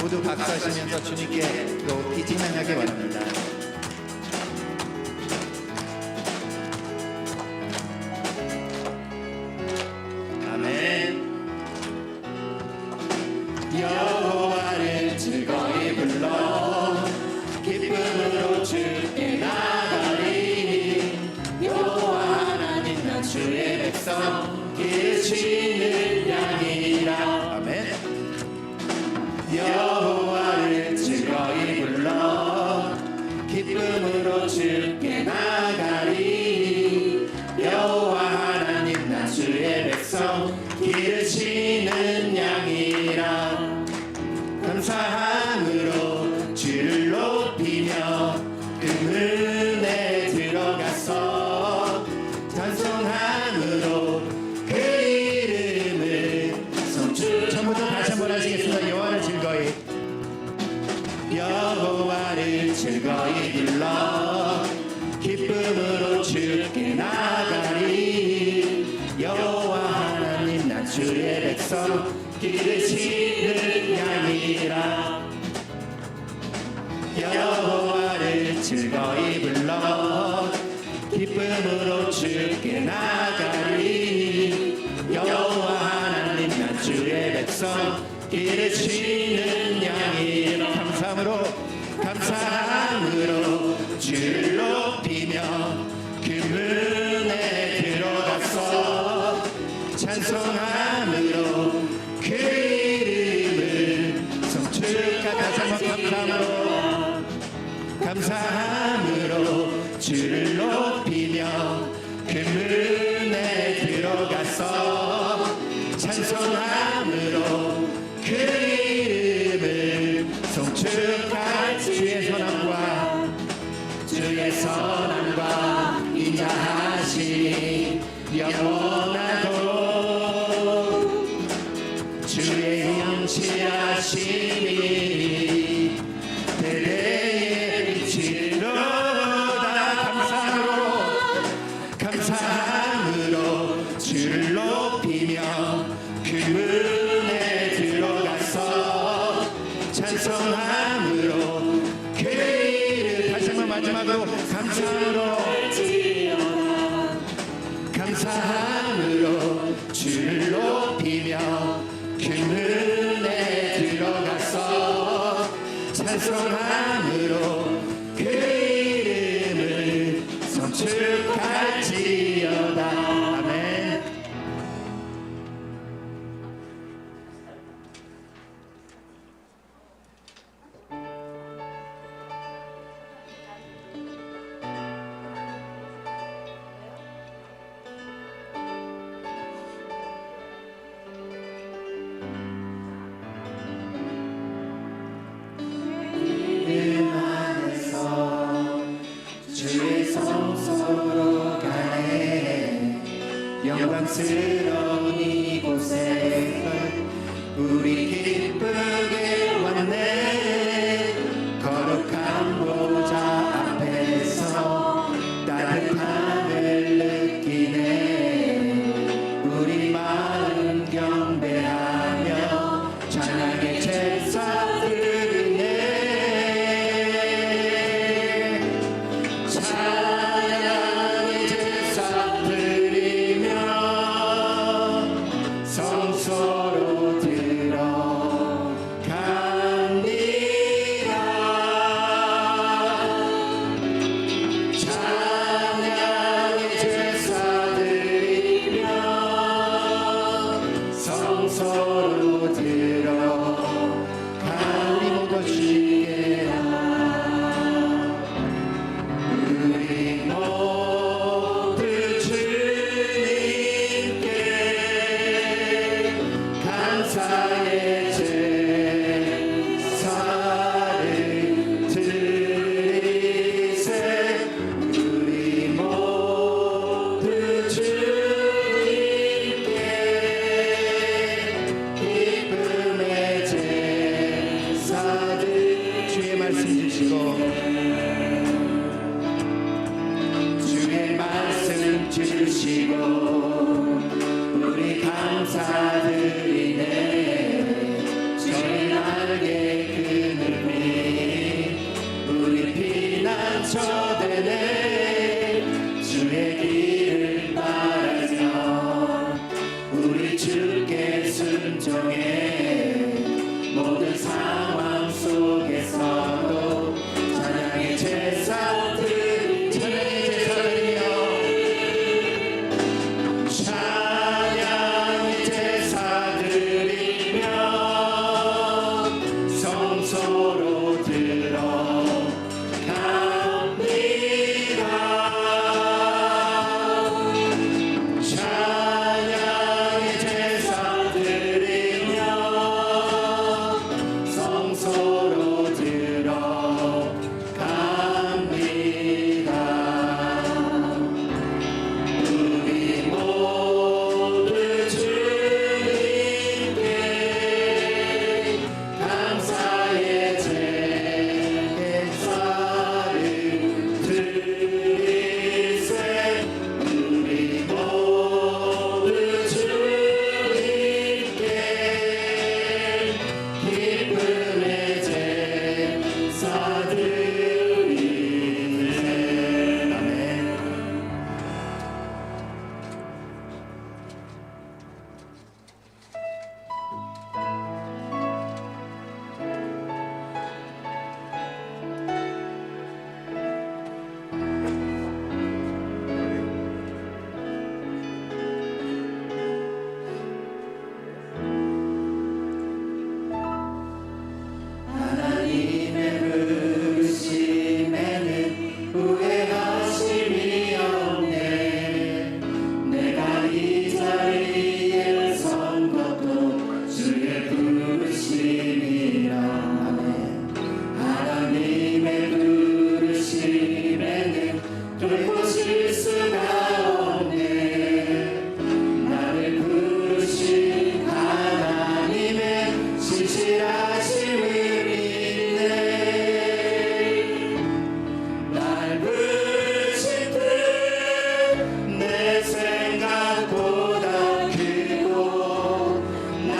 모두 박수하시면서 주님께 높이 찬양하기 바랍니다. 아멘. 여호와를 즐거이 불러 기쁨으로 주께 나가리. 여호와 하나님 나 주의 백성 기르시는 양이라. 아멘. 여호와를 즐거이 불러 기쁨으로 주께 나가리. 여호와 하나님 나 주의 백성 기르시는 양이라. 감사함으로 주를 높이며 그문에 들어가서 찬송함으로 그 이름을 처음부터 다시 한번 하시겠습니다. 여호와를 즐거이 불러 기쁨으로 주께 나가리. 여호와 하나님 나 주의 백성 기르시는 양이라. 여호와를 즐거이 불러 기쁨으로 주께 나가리. 여호와 하나님 나 주의 백성 기르시는 양이라. 감사함으로 주를 높이며 그문에 들어가서 찬송함으로 그 이름을 성축하. 다시 한번 감사함으로 주를 높이며 그문에 들어가서 찬송함으로 그 이름을 성축할. 주의 선함과 인자하시니 영원하고 주의 영치하시니 대대의 빛이로다. 감사함으로 주를 높이며 그문에 들어가서 찬송함으로 그 이름. 다시 한번 마지막으로 감사함으로 주를 높이며 그문에 들어가서 찬송함으로 그 이름을 성축할지어다. 아멘. 주의 성소로 가네. 영광스러운 이곳에 우리 기쁘게 왔네. 거룩한 보좌 앞에서 따뜻함을 느끼네. 우리 마음 경배하며 찬양의 제사 드리네. 찬양의 제사 드리며 오직 주께 순종해. 모든 상황 속에서도 찬양의 제사 드리며 찬양의 제사 드리며 성소로 들어갑니다. 찬양의 제사 드리며 성소로 들어갑니다. 우리 모두 주님께 감사의 제사를 드리세. 우리 모두 주님께 기쁨의 제사 드리세. 아멘. 하나님의 부르심에는 후회하심이 없네. 내가 이 자리에 선 것도 주의 부르심이라. 아멘. 하나님의 부르심에는 돌보실 수가 없네. 나를 부르신 하나님의 신실하심을 믿네. 날 부르신 뜻 내 생각보다 크고 날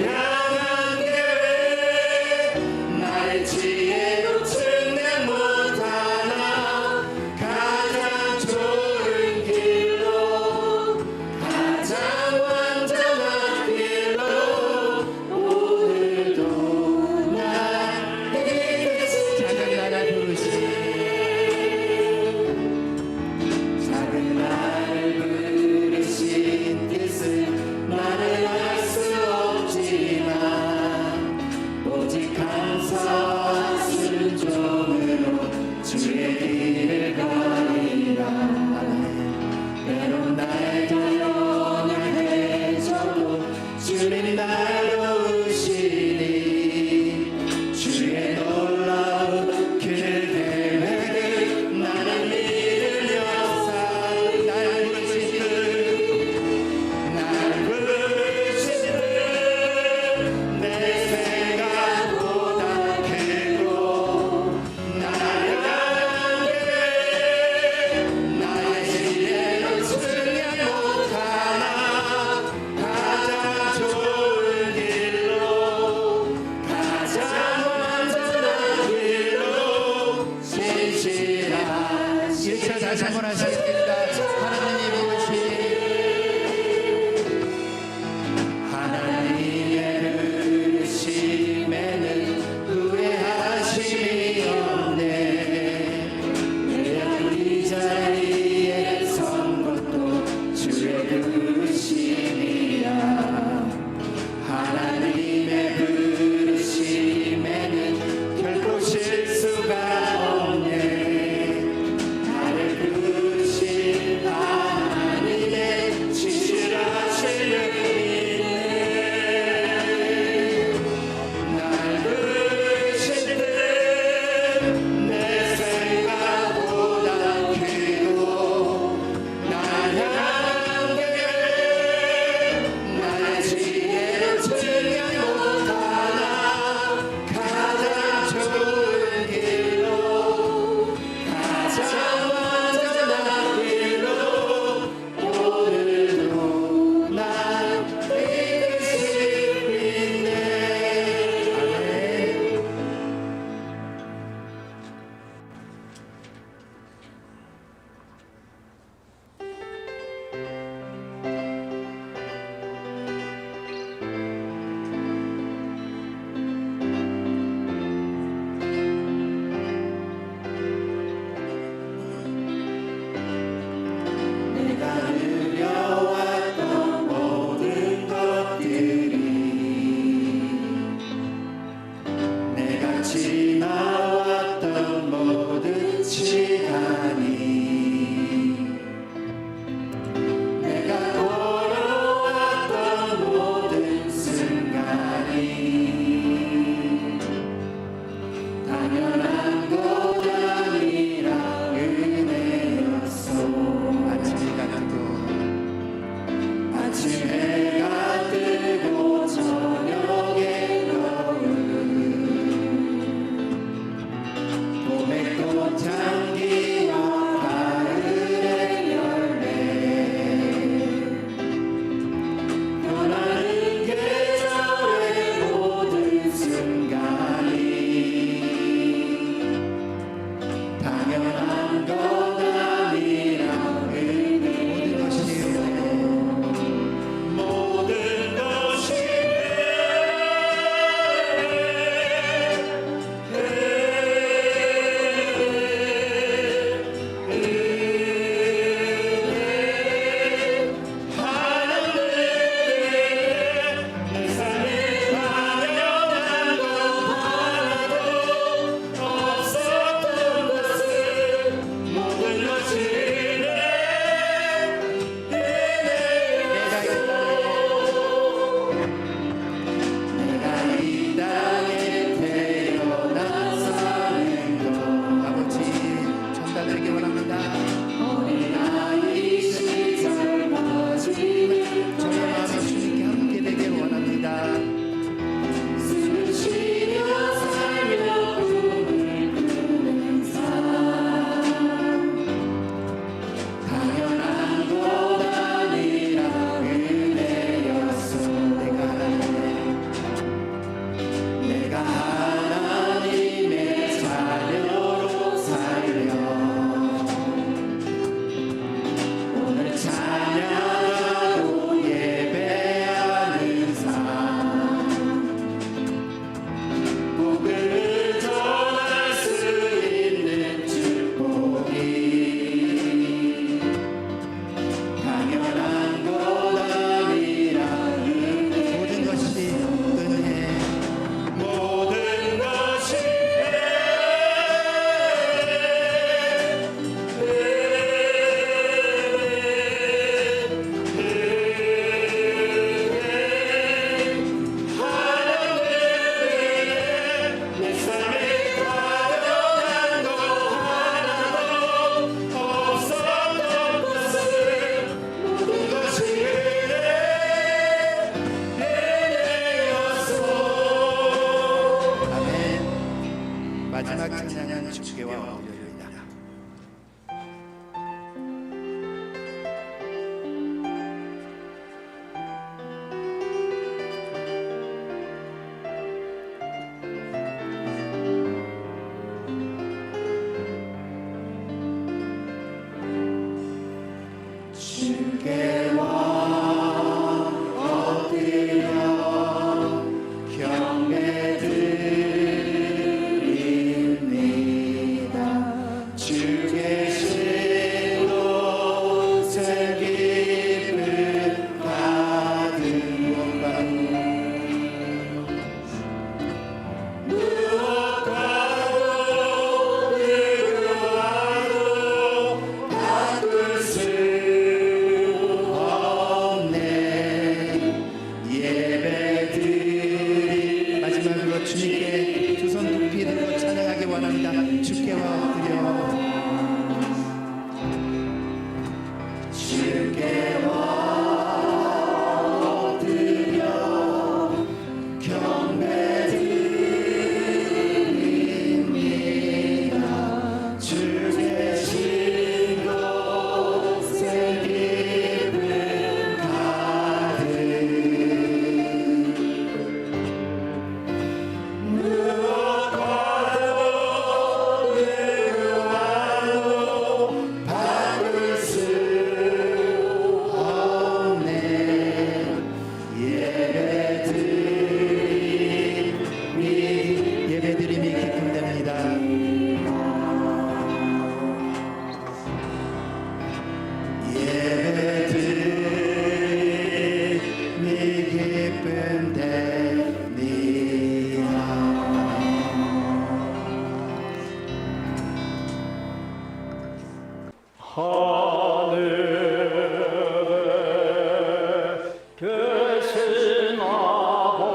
향한 계획 나의 지혜로 측량 못하나 가장 좋은 길로 가장 완전한 길로 오늘도 나에게 작은 나를 부르신 작은 나를 부르신 뜻은 나는 알 수 없지만 오직 감사와 순종으로 주의 길을 가리라. 때론 날 겨냥해줘도 주님 날 도우시니 주의 놀라운 그 계획을 나는 믿으며 날 부르신 내 생각보다 크고 날 향한 계획 나의 지혜로 측량 못하나 가장 좋은 예배드림이 기쁨됩니다. 예배드림이 기쁨됩니다. 하늘에 계신 아버지 이름으로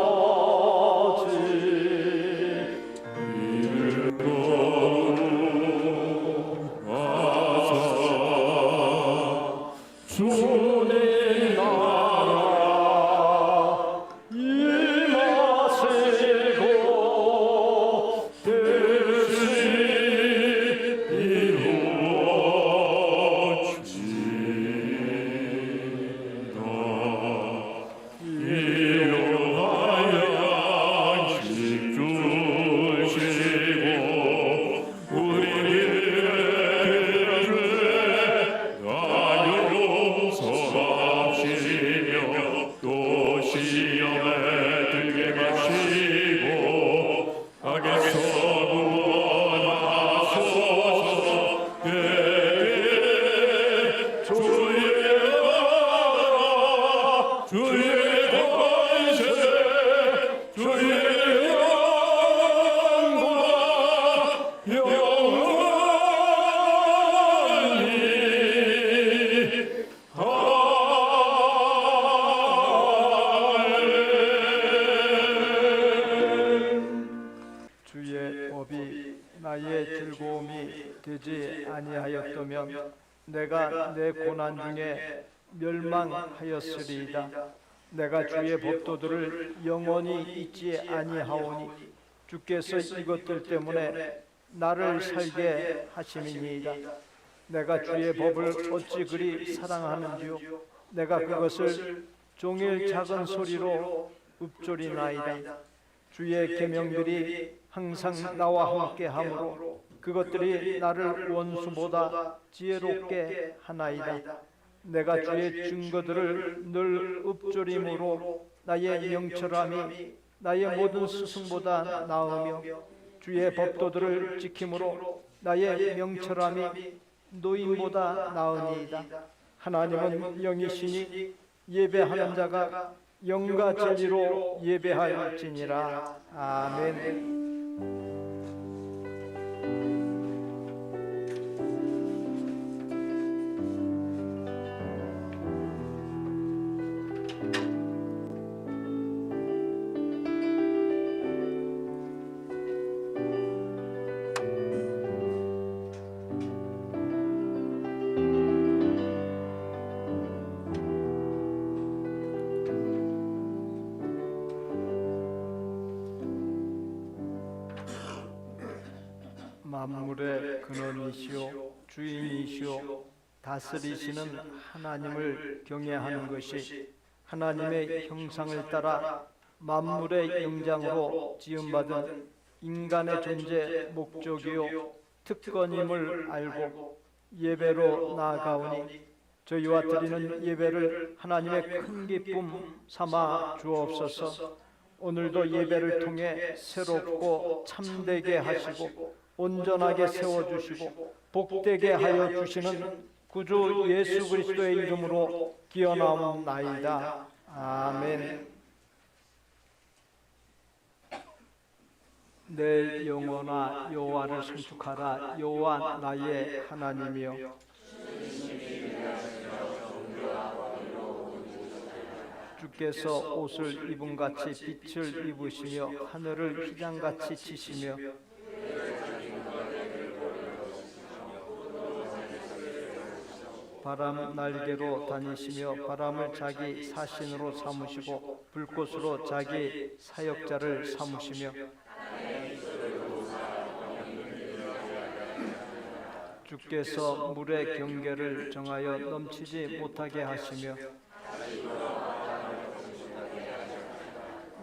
주님 나라 임하시고 뜻이 주의 법이 나의 즐거움이 되지 아니하였다면 내가 내 고난 중에 멸망하였으리이다. 내가 주의 법도들을 영원히 잊지 아니하오니 주께서 이것들 때문에 나를 살게 하심이니이다. 내가 주의 법을 어찌 그리 사랑하는지요. 내가 그것을 종일 작은 소리로 읊조리나이다. 주의 계명들이 항상 나와 함께 하므로 그것들이 나를 원수보다 지혜롭게 하나이다. 내가 주의 증거들을 늘 읊조림으로 나의 명철함이 나의 모든 스승보다 나으며 주의 법도들을 지킴으로 나의 명철함이 노인보다 나으니이다. 하나님은 영이시니 예배하는 자가 영과 진리로 예배할지니라. 아멘. 만물의 근원이시오 주인이시오 다스리시는 하나님을 경외하는 것이 하나님의 형상을 따라 만물의 영장으로 지음받은 인간의 존재 목적이요 특권임을 알고 예배로 나아가오니 저희와 드리는 예배를 하나님의 큰 기쁨 삼아 주옵소서. 오늘도 예배를 통해 새롭고 참되게 하시고 온전하게 세워주시고 복되게 하여 주시는 구주 예수 그리스도의 이름으로 기원하옵나이다. 아멘. 내 영혼아 여호와를 송축하라. 여호와 나의 하나님이여. 주께서 옷을 입음같이 빛을 입으시며 하늘을 휘장같이 치시며 바람 날개로 다니시며 바람을 자기 사신으로 삼으시고 불꽃으로 자기 사역자를 삼으시며 주께서 물의 경계를 정하여 넘치지 못하게 하시며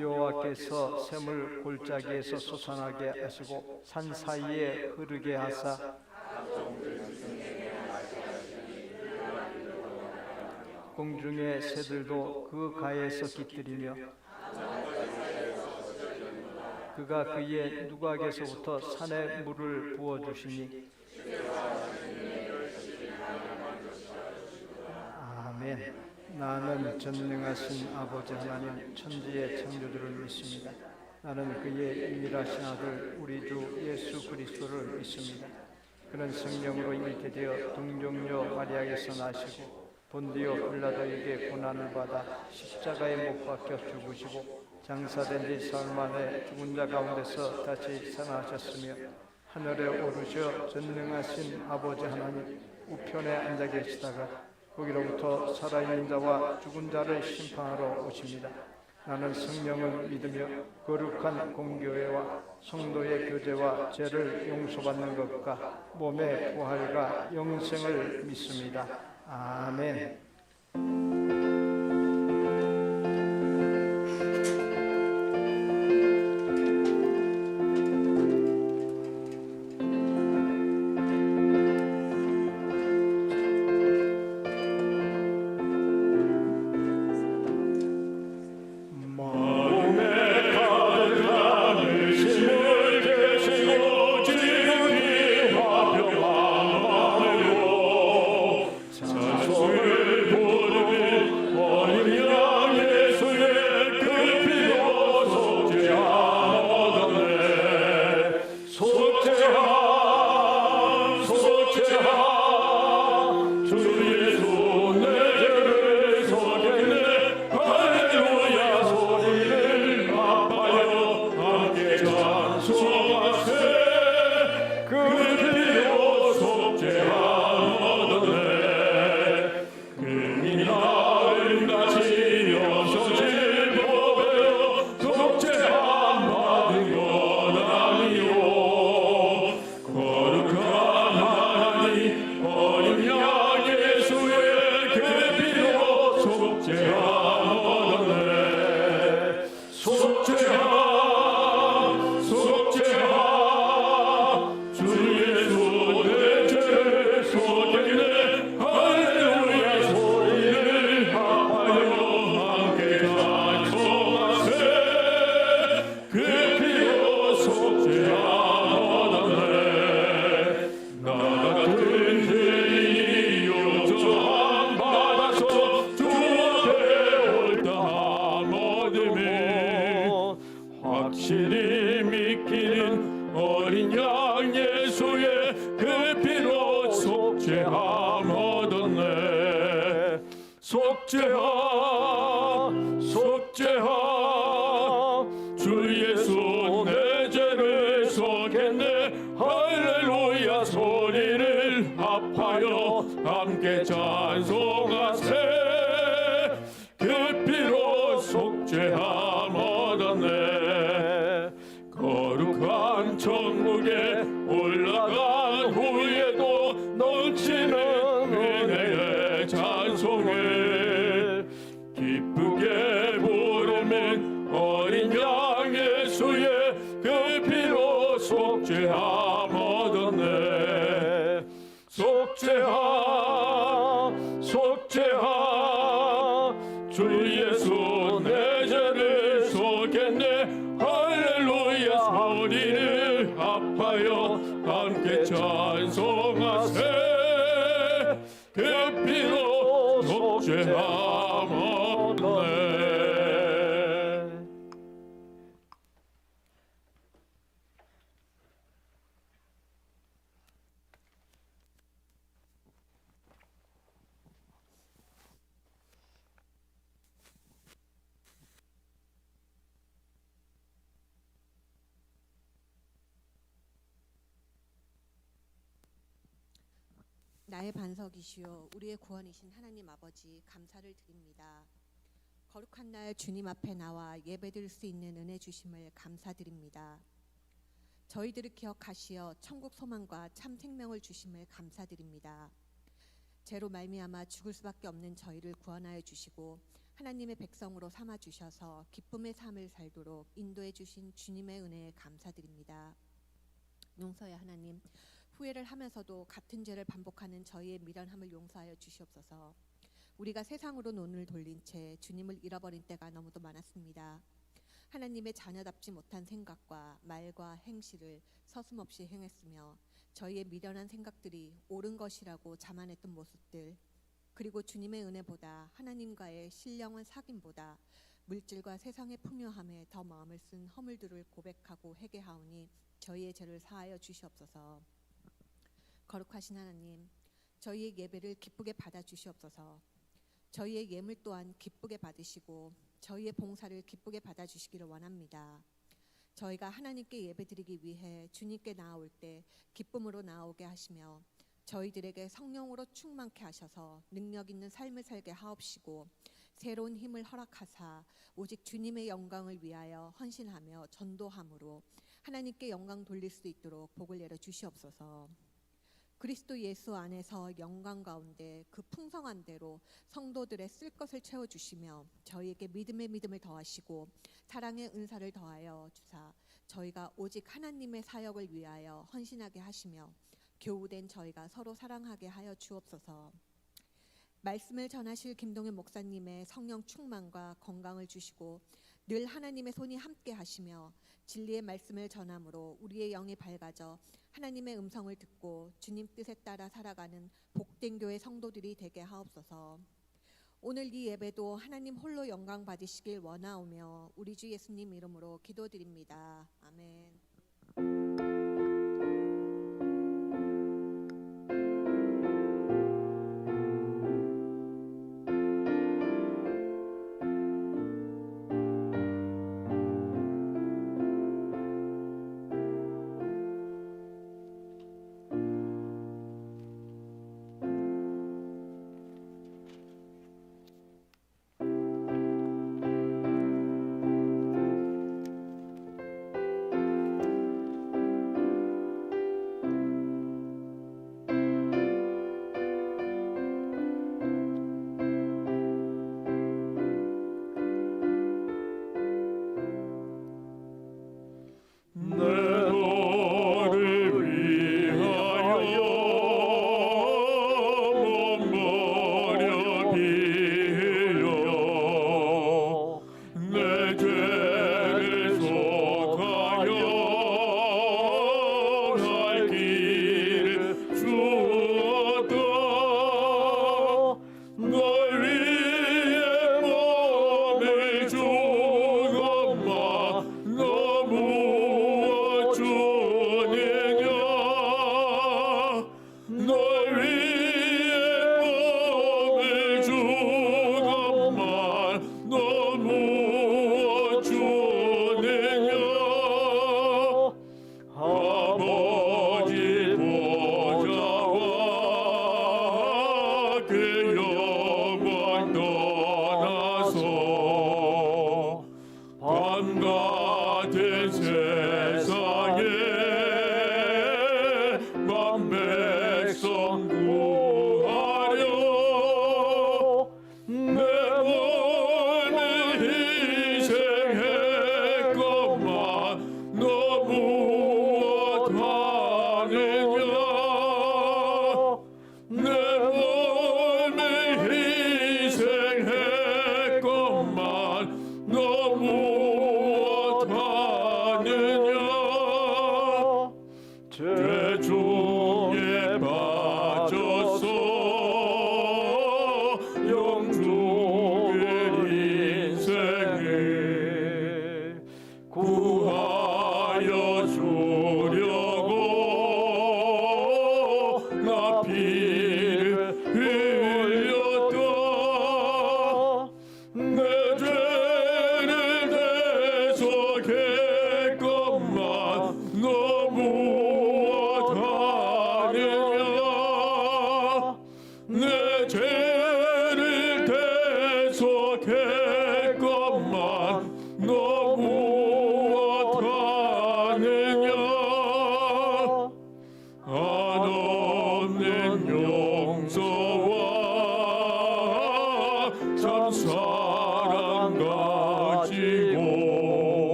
여호와께서 샘을 골짜기에서 솟아나게 하시고 산 사이에 흐르게 하사 공중의 새들도 그 가에서 깃들이며 그가 그의 누각에서부터 산에 물을 부어주시니 아멘. 나는 전능하신 아버지 하나님 천지의 창조주를 믿습니다. 나는 그의 유일하신 아들 우리 주 예수 그리스도를 믿습니다. 그는 성령으로 잉태되어 동정녀 마리아에서 나시고 본디오 빌라도에게 고난을 받아 십자가에 못 박혀 죽으시고 장사된 지 사흘 만에 죽은 자 가운데서 다시 살아나셨으며 하늘에 오르셔 전능하신 아버지 하나님 우편에 앉아 계시다가 거기로부터 살아있는 자와 죽은 자를 심판하러 오십니다. 나는 성령을 믿으며 거룩한 공교회와 성도의 교제와 죄를 용서받는 것과 몸의 부활과 영생을 믿습니다. 아멘. 확실히 믿기는 어린 양 예수의 그 피로 속죄함 얻었네. 속죄함 속죄함 주 예수 내 죄를 속했네. 할렐루야 소리를 합하여 함께 찬송하세. 그 피로 속죄함 얻었네. 거룩한 천국에 올라간 후에도 넘치는 은혜의 찬송을 기쁘게 부르면 어린 양 예수의 그 피로 속죄함 얻었네. 속죄함 속죄함 주 예수 내 죄를 속했네. 할렐루야 소리를 합하여 함께 찬송하세. 그 피로 속죄함 얻네. 나의 반석이시요 우리의 구원이신 하나님 아버지 감사를 드립니다. 거룩한 날 주님 앞에 나와 예배드릴 수 있는 은혜 주심을 감사드립니다. 저희들을 기억하시어 천국 소망과 참 생명을 주심을 감사드립니다. 죄로 말미암아 죽을 수밖에 없는 저희를 구원하여 주시고 하나님의 백성으로 삼아 주셔서 기쁨의 삶을 살도록 인도해 주신 주님의 은혜에 감사드립니다. 용서의 하나님, 후회를 하면서도 같은 죄를 반복하는 저희의 미련함을 용서하여 주시옵소서. 우리가 세상으로 눈을 돌린 채 주님을 잃어버린 때가 너무도 많았습니다. 하나님의 자녀답지 못한 생각과 말과 행실을 서슴없이 행했으며 저희의 미련한 생각들이 옳은 것이라고 자만했던 모습들, 그리고 주님의 은혜보다 하나님과의 신령한 사귐보다 물질과 세상의 풍요함에 더 마음을 쓴 허물들을 고백하고 회개하오니 저희의 죄를 사하여 주시옵소서. 거룩하신 하나님, 저희의 예배를 기쁘게 받아 주시옵소서. 저희의 예물 또한 기쁘게 받으시고 저희의 봉사를 기쁘게 받아 주시기를 원합니다. 저희가 하나님께 예배드리기 위해 주님께 나아올 때 기쁨으로 나아오게 하시며 저희들에게 성령으로 충만케 하셔서 능력 있는 삶을 살게 하옵시고 새로운 힘을 허락하사 오직 주님의 영광을 위하여 헌신하며 전도함으로 하나님께 영광 돌릴 수 있도록 복을 내려 주시옵소서. 그리스도 예수 안에서 영광 가운데 그 풍성한 대로 성도들의 쓸 것을 채워주시며 저희에게 믿음의 믿음을 더하시고 사랑의 은사를 더하여 주사 저희가 오직 하나님의 사역을 위하여 헌신하게 하시며 교우된 저희가 서로 사랑하게 하여 주옵소서. 말씀을 전하실 김동현 목사님의 성령 충만과 건강을 주시고 늘 하나님의 손이 함께 하시며 진리의 말씀을 전함으로 우리의 영이 밝아져 하나님의 음성을 듣고 주님 뜻에 따라 살아가는 복된 교회 성도들이 되게 하옵소서. 오늘 이 예배도 하나님 홀로 영광 받으시길 원하오며 우리 주 예수님 이름으로 기도드립니다. 아멘.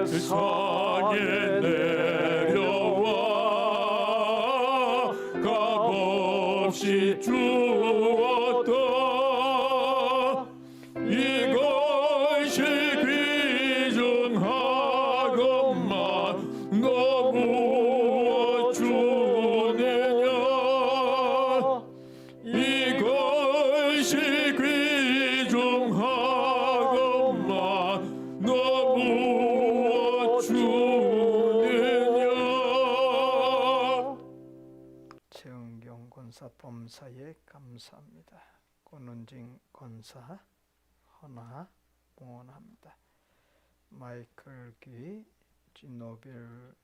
세상에 내려와 값없이 주었던 너무워 주느냐. 최은경 권사 범사에 감사합니다. 권은진 권사 헌화 봉헌합니다. 마이클 귀 진노벨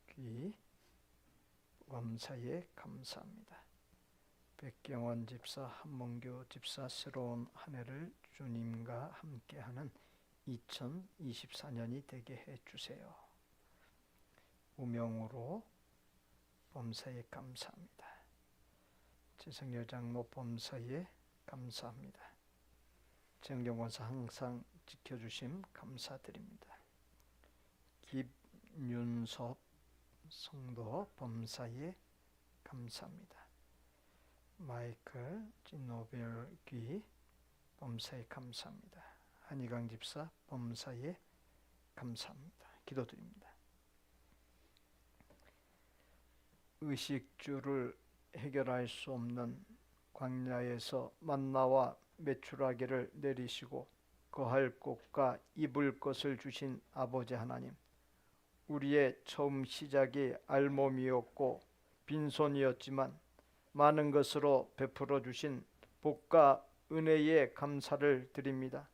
귀 범사에 감사합니다. 백경원 집사, 한문교 집사, 새로운 한 해를 주님과 함께하는 2024년이 되게 해주세요. 우명으로 범사에 감사합니다. 최성열 장로 범사에 감사합니다. 정경 권사 항상 지켜주심 감사드립니다. 김윤섭 성도 범사에 감사합니다. 마이클 진노벨 귀 범사에 감사합니다. 한희강 집사 범사에 감사합니다. 기도드립니다. 의식주를 해결할 수 없는 광야에서 만나와 메추라기를 내리시고 거할 곳과 입을 것을 주신 아버지 하나님, 우리의 처음 시작이 알몸이었고 빈손이었지만 많은 것으로 베풀어 주신 복과 은혜에 감사를 드립니다.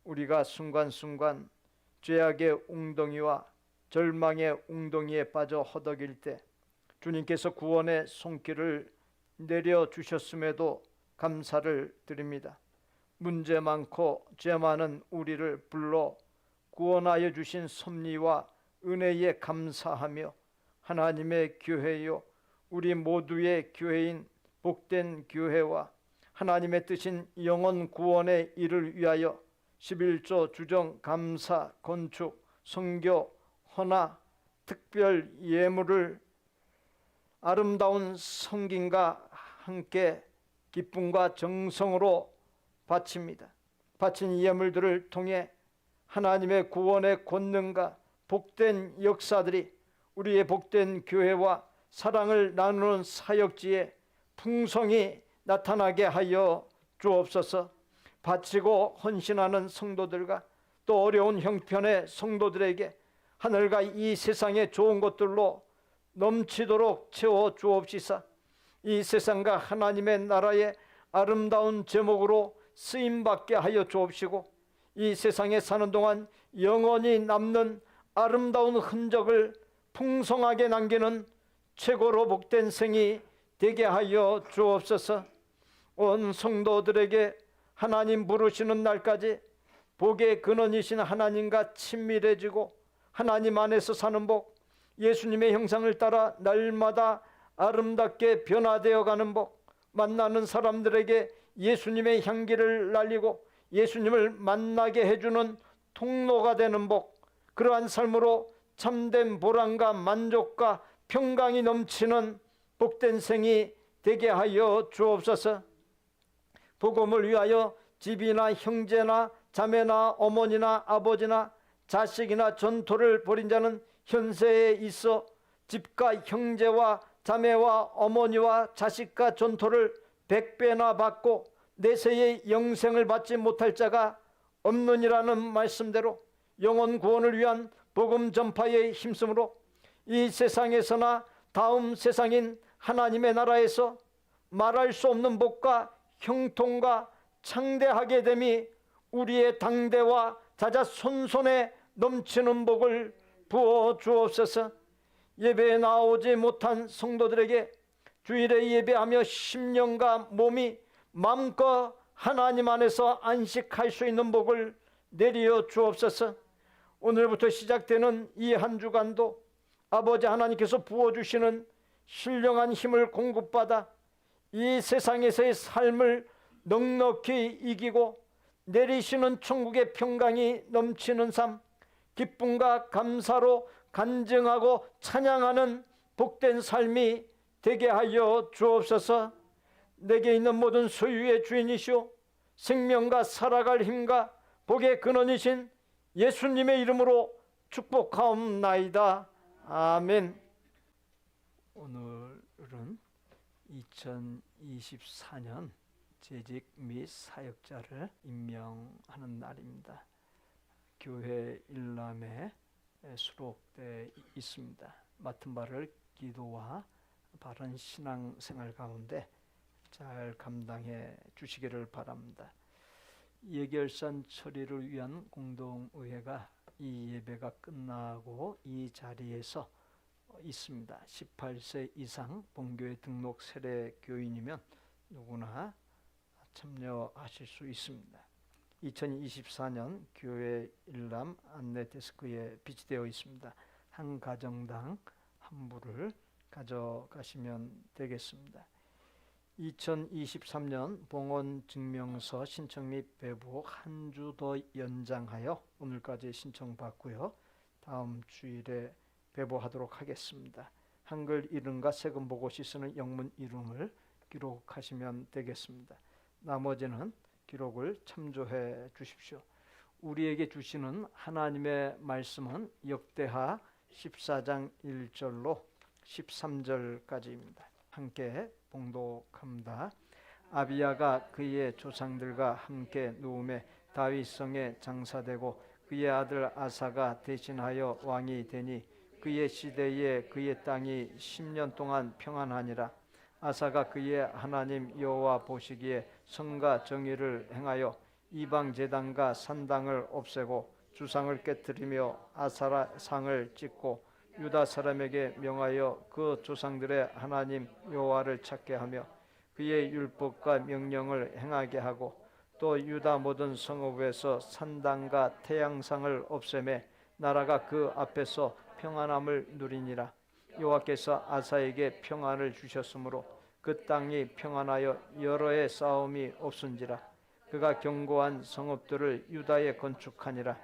우리가 순간순간 죄악의 웅덩이와 절망의 웅덩이에 빠져 허덕일 때 주님께서 구원의 손길을 내려주셨음에도 감사를 드립니다. 문제 많고 죄 많은 우리를 불러 구원하여 주신 섭리와 은혜에 감사하며 하나님의 교회요 우리 모두의 교회인 복된 교회와 하나님의 뜻인 영혼 구원의 일을 위하여 11조 주정 감사 건축 선교 헌화 특별 예물을 아름다운 성김과 함께 기쁨과 정성으로 바칩니다. 바친 예물들을 통해 하나님의 구원의 권능과 복된 역사들이 우리의 복된 교회와 사랑을 나누는 사역지에 풍성히 나타나게 하여 주옵소서. 바치고 헌신하는 성도들과 또 어려운 형편의 성도들에게 하늘과 이 세상의 좋은 것들로 넘치도록 채워 주옵시사. 이 세상과 하나님의 나라의 아름다운 제목으로 쓰임받게 하여 주옵시고 이 세상에 사는 동안 영원히 남는 아름다운 흔적을 풍성하게 남기는 최고로 복된 생이 되게 하여 주옵소서. 온 성도들에게 하나님 부르시는 날까지 복의 근원이신 하나님과 친밀해지고 하나님 안에서 사는 복, 예수님의 형상을 따라 날마다 아름답게 변화되어 가는 복, 만나는 사람들에게 예수님의 향기를 날리고 예수님을 만나게 해주는 통로가 되는 복, 그러한 삶으로 참된 보람과 만족과 평강이 넘치는 복된 생이 되게 하여 주옵소서. 복음을 위하여 집이나 형제나 자매나 어머니나 아버지나 자식이나 전토를 벌인 자는 현세에 있어 집과 형제와 자매와 어머니와 자식과 전토를 100배나 받고 내세의 영생을 받지 못할 자가 없느니라는 말씀대로 영혼 구원을 위한 복음 전파에 힘쓰므로 이 세상에서나 다음 세상인 하나님의 나라에서 말할 수 없는 복과 형통과 창대하게 됨이 우리의 당대와 자자손손에 넘치는 복을 부어 주옵소서. 예배에 나오지 못한 성도들에게 주일에 예배하며 심령과 몸이 마음껏 하나님 안에서 안식할 수 있는 복을 내려 주옵소서. 오늘부터 시작되는 이 한 주간도 아버지 하나님께서 부어주시는 신령한 힘을 공급받아 이 세상에서의 삶을 넉넉히 이기고 내리시는 천국의 평강이 넘치는 삶, 기쁨과 감사로 간증하고 찬양하는 복된 삶이 되게 하여 주옵소서. 내게 있는 모든 소유의 주인이시오 생명과 살아갈 힘과 복의 근원이신 예수님의 이름으로 축복하옵나이다. 아멘. 오늘은 2024년 재직 및 사역자를 임명하는 날입니다. 교회 일람에 수록되어 있습니다. 맡은 바를 기도와 바른 신앙생활 가운데 잘 감당해 주시기를 바랍니다. 예결산 처리를 위한 공동의회가 이 예배가 끝나고 이 자리에서 있습니다. 18세 이상 본교회 등록 세례 교인이면 누구나 참여하실 수 있습니다. 2024년 교회 일람 안내 데스크에 비치되어 있습니다. 한 가정당 한 부를 가져가시면 되겠습니다. 2023년 봉헌 증명서 신청 및 배부 한 주 더 연장하여 오늘까지 신청받고요. 다음 주일에 배부하도록 하겠습니다. 한글 이름과 세금 보고시 쓰는 영문 이름을 기록하시면 되겠습니다. 나머지는 기록을 참조해 주십시오. 우리에게 주시는 하나님의 말씀은 역대하 14장 1절로 13절까지입니다. 함께 봉독합니다. 아비야가 그의 조상들과 함께 누움에 다윗성에 장사되고 그의 아들 아사가 대신하여 왕이 되니 그의 시대에 그의 땅이 10년 동안 평안하니라. 아사가 그의 하나님 여호와 보시기에 선과 정의를 행하여 이방 제단과 산당을 없애고 주상을 깨뜨리며 아사라 상을 찍고 유다 사람에게 명하여 그 조상들의 하나님 여호와를 찾게 하며 그의 율법과 명령을 행하게 하고 또 유다 모든 성읍에서 산당과 태양상을 없애매 나라가 그 앞에서 평안함을 누리니라. 여호와께서 아사에게 평안을 주셨으므로 그 땅이 평안하여 여러 해 싸움이 없은지라. 그가 견고한 성읍들을 유다에 건축하니라.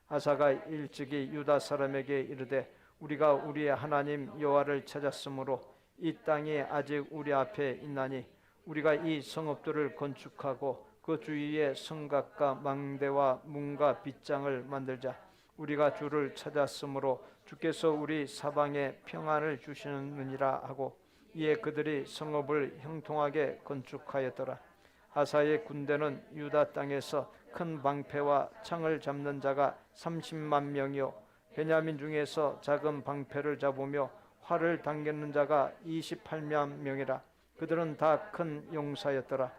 아사가 일찍이 유다 사람에게 이르되 우리가 우리의 하나님 여호와를 찾았으므로 이 땅이 아직 우리 앞에 있나니 우리가 이 성읍들을 건축하고 그 주위에 성곽과 망대와 문과 빗장을 만들자. 우리가 주를 찾았으므로 주께서 우리 사방에 평안을 주시느니라 하고 이에 그들이 성읍을 형통하게 건축하였더라. 아사의 군대는 유다 땅에서 큰 방패와 창을 잡는 자가 30만 명이요 베냐민 중에서 작은 방패를 잡으며 활을 당기는 자가 28만 명이라. 그들은 다 큰 용사였더라.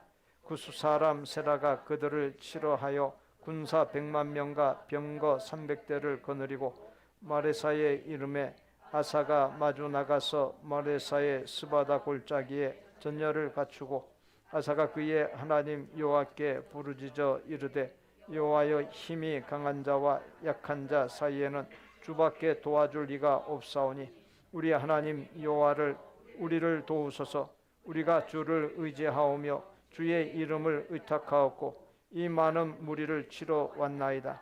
구스 사람 세라가 그들을 치러하여 군사 100만 명과 병거 300대를 거느리고 마레사의 이름에 아사가 마주 나가서 마레사의 스바다 골짜기에 전열을 갖추고 아사가 그의 하나님 여호와께 부르짖어 이르되 여호와여 힘이 강한 자와 약한 자 사이에는 주밖에 도와줄 이가 없사오니 우리 하나님 여호와를 우리를 도우소서. 우리가 주를 의지하오며 주의 이름을 의탁하였고 이 많은 무리를 치러 왔나이다.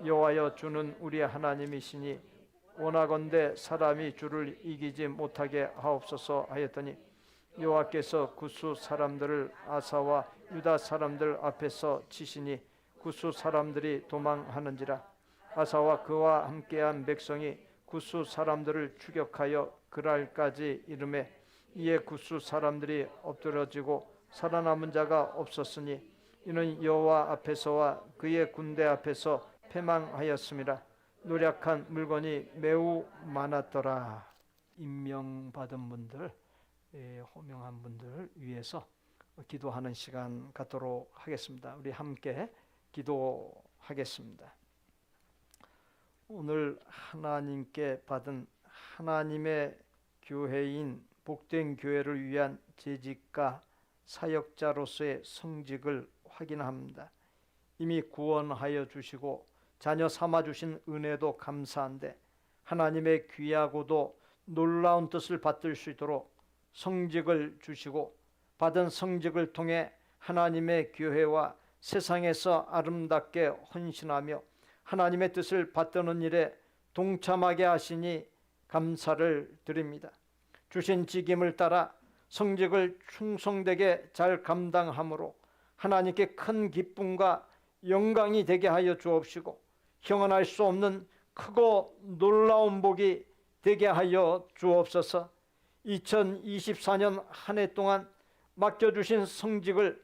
여호와여 주는 우리의 하나님이시니 원하건대 사람이 주를 이기지 못하게 하옵소서 하였더니 여호와께서 구스 사람들을 아사와 유다 사람들 앞에서 치시니 구스 사람들이 도망하는지라. 아사와 그와 함께한 백성이 구스 사람들을 추격하여 그랄까지 이르매 이에 구스 사람들이 엎드러지고 살아남은 자가 없었으니 이는 여호와 앞에서와 그의 군대 앞에서 패망하였음이라. 노력한 물건이 매우 많았더라. 임명받은 분들, 호명한 분들 위해서 기도하는 시간 갖도록 하겠습니다. 우리 함께 기도하겠습니다. 오늘 하나님께 받은 하나님의 교회인 복된 교회를 위한 재직과 사역자로서의 성직을 확인합니다. 이미 구원하여 주시고 자녀 삼아 주신 은혜도 감사한데 하나님의 귀하고도 놀라운 뜻을 받들 수 있도록 성직을 주시고 받은 성직을 통해 하나님의 교회와 세상에서 아름답게 헌신하며 하나님의 뜻을 받드는 일에 동참하게 하시니 감사를 드립니다. 주신 직임을 따라 성직을 충성되게 잘 감당함으로 하나님께 큰 기쁨과 영광이 되게 하여 주옵시고 형언할 수 없는 크고 놀라운 복이 되게 하여 주옵소서. 2024년 한 해 동안 맡겨주신 성직을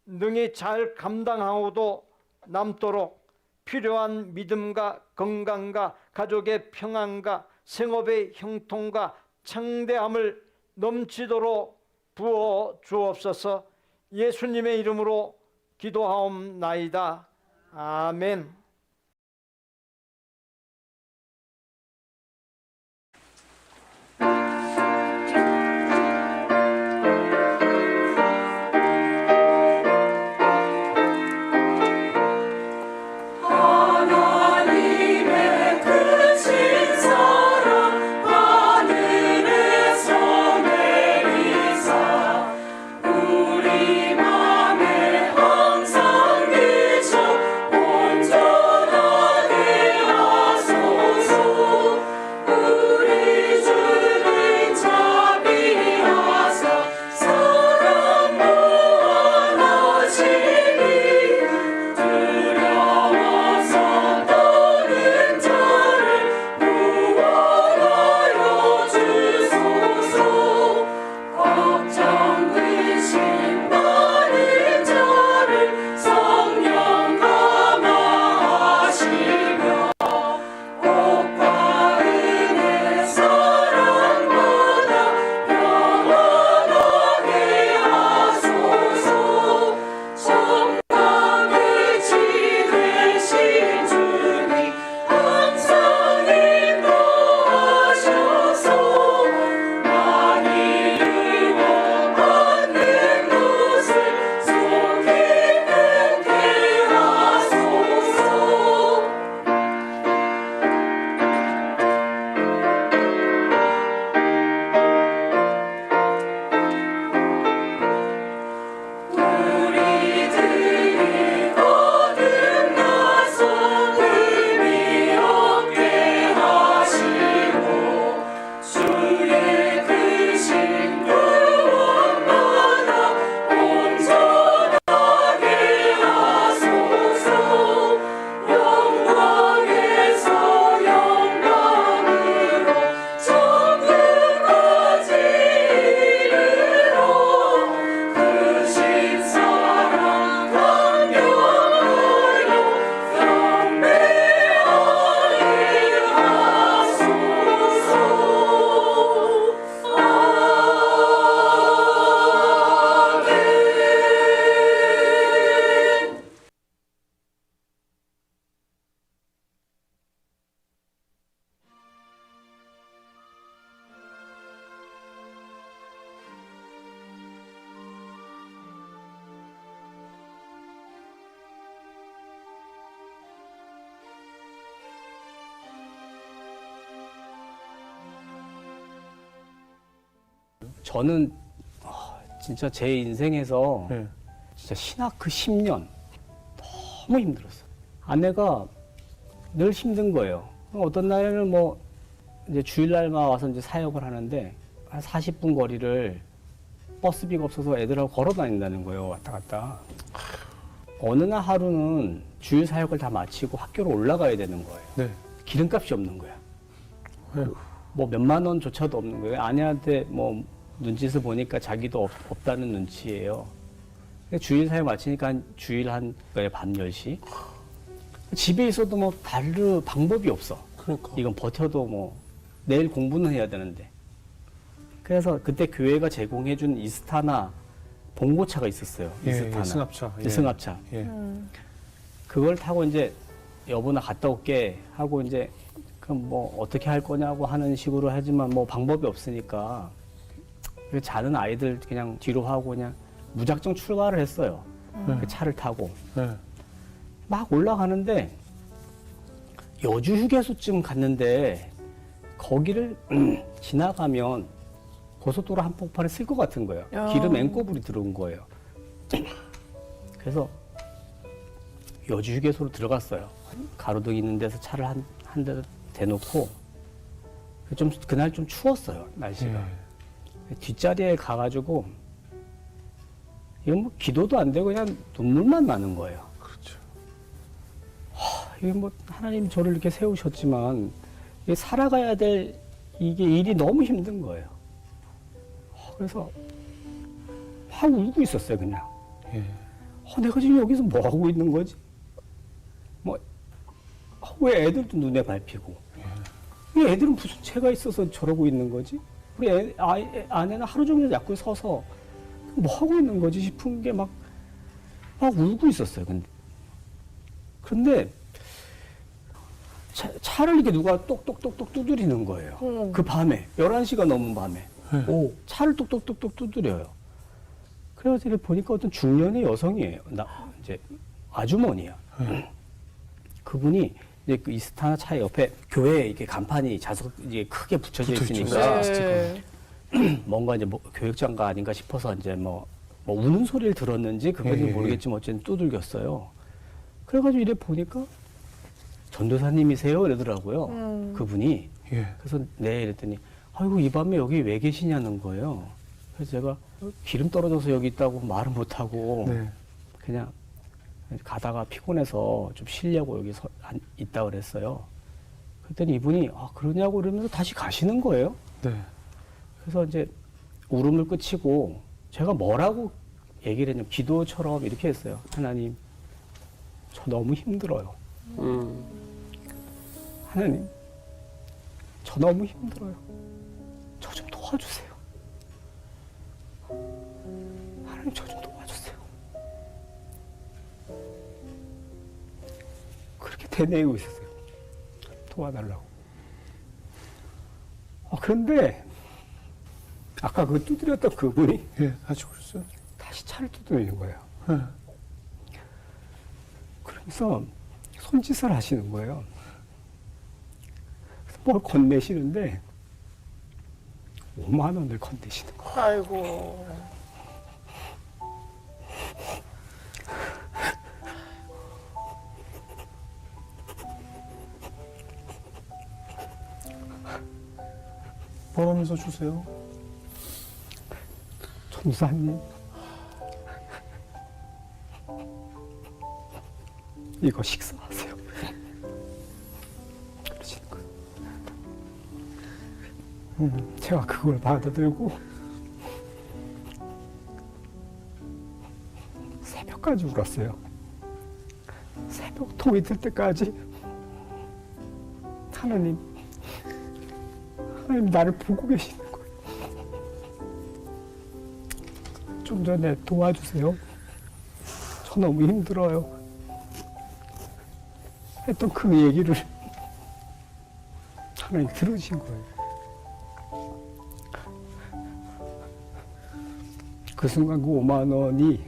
능히 잘 감당하고도 남도록 필요한 믿음과 건강과 가족의 평안과 생업의 형통과 창대함을 넘치도록 부어 주옵소서. 예수님의 이름으로 기도하옵나이다. 아멘. 저는 진짜 제 인생에서 네. 진짜 신학 그 10년 너무 힘들었어요. 아내가 늘 힘든 거예요. 어떤 날에는 뭐 이제 주일날만 와서 이제 사역을 하는데 한 40분 거리를 버스비가 없어서 애들하고 걸어 다닌다는 거예요. 왔다 갔다. 어느 날 하루는 주일 사역을 다 마치고 학교로 올라가야 되는 거예요. 네. 기름값이 없는 거야. 아이고. 뭐 몇만 원조차도 없는 거예요. 아내한테 뭐 눈짓을 보니까 자기도 없다는 눈치예요. 주일 사역 마치니까 주일 한 밤 10시. 집에 있어도 뭐 다른 방법이 없어. 그러니까. 이건 버텨도 뭐 내일 공부는 해야 되는데. 그래서 그때 교회가 제공해준 이스타나 봉고차가 있었어요. 이스타나. 승합차. 승합차. 예. 그걸 타고 이제 여보나 갔다 올게 하고 이제 그럼 뭐 어떻게 할 거냐고 하는 식으로 하지만 뭐 방법이 없으니까 자는 아이들 그냥 뒤로 하고 그냥 무작정 출발을 했어요. 그 차를 타고 네. 막 올라가는데 여주 휴게소쯤 갔는데 거기를 지나가면 고속도로 한복판에 쓸 것 같은 거예요. 기름 앵꼬불이 들어온 거예요. 그래서 여주 휴게소로 들어갔어요. 가로등 있는 데서 차를 한 대 대놓고 좀 그날 좀 추웠어요, 날씨가. 뒷자리에 가가지고 이건 뭐 기도도 안 되고 그냥 눈물만 나는 거예요. 그렇죠. 이게 뭐 하나님 저를 이렇게 세우셨지만 이게 살아가야 될 이게 일이 너무 힘든 거예요. 그래서 막 울고 있었어요, 그냥. 예. 내가 지금 여기서 뭐 하고 있는 거지? 뭐 왜 애들도 눈에 밟히고 이 애들은 무슨 죄가 있어서 저러고 있는 거지? 우리 아내는 하루 종일 자꾸 서서 뭐 하고 있는 거지 싶은 게 막 울고 있었어요. 그런데 차를 이렇게 누가 똑똑똑똑 두드리는 거예요. 그 밤에 11시가 넘은 밤에 차를 똑똑똑똑 두드려요. 그래서 보니까 어떤 중년의 여성이에요. 이제 아주머니야. 그분이 이제 그 이스타나 차 옆에 교회에 이렇게 간판이 자석 이제 크게 붙여져 있으니까 뭔가 이제 뭐 교육장가 아닌가 싶어서 이제 뭐 우는 소리를 들었는지 그건지 모르겠지만 어쨌든 두들겼어요. 그래가지고 이래 보니까 전도사님이세요? 이러더라고요. 그분이. 그래서 네 이랬더니 아이고 이 밤에 여기 왜 계시냐는 거예요. 그래서 제가 기름 떨어져서 여기 있다고 말을 못하고 그냥 가다가 피곤해서 좀 쉬려고 여기 있다 그랬어요. 그랬더니 이분이 그러냐고 그러면서 다시 가시는 거예요. 그래서 이제 울음을 그치고 제가 뭐라고 얘기를 했냐면 기도처럼 이렇게 했어요. 하나님, 저 너무 힘들어요. 하나님, 저 너무 힘들어요. 저 좀 도와주세요. 하나님, 저 좀 도와주세요. 그렇게 되뇌이고 있었어요. 도와달라고. 그런데 아까 그 두드렸던 그분이 다시 그랬어요? 다시 차를 두드리는 거예요. 그러면서 손짓을 하시는 거예요. 그래서 뭘 건네시는데 5만 원을 건네시는 거예요. 아이고. 뭐라면서 주세요? 전사님, 이거 식사하세요. 그러시는 거예요. 제가 그걸 받아들고 새벽까지 울었어요. 새벽 동이 들 때까지 하나님 나를 보고 계시는 거예요. 좀 전에 도와주세요. 저 너무 힘들어요. 했던 그 얘기를 하나님 들으신 거예요. 그 순간 그 5만 원이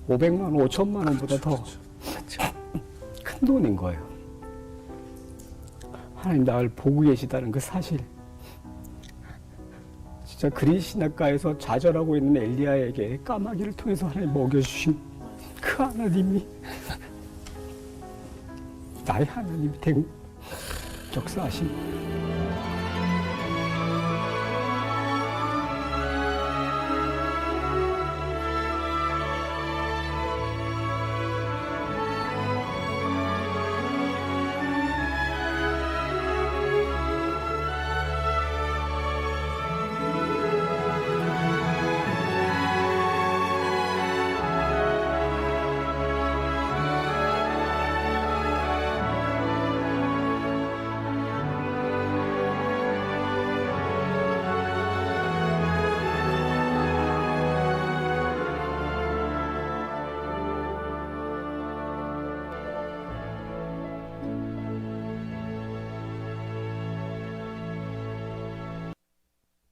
500만 원, 5천만 원보다 더 큰 돈인 거예요. 하나님 나를 보고 계시다는 그 사실. 진짜 그린 신학가에서 좌절하고 있는 엘리야에게 까마귀를 통해서 하나님 먹여주신 그 하나님이 나의 하나님이 된 역사하신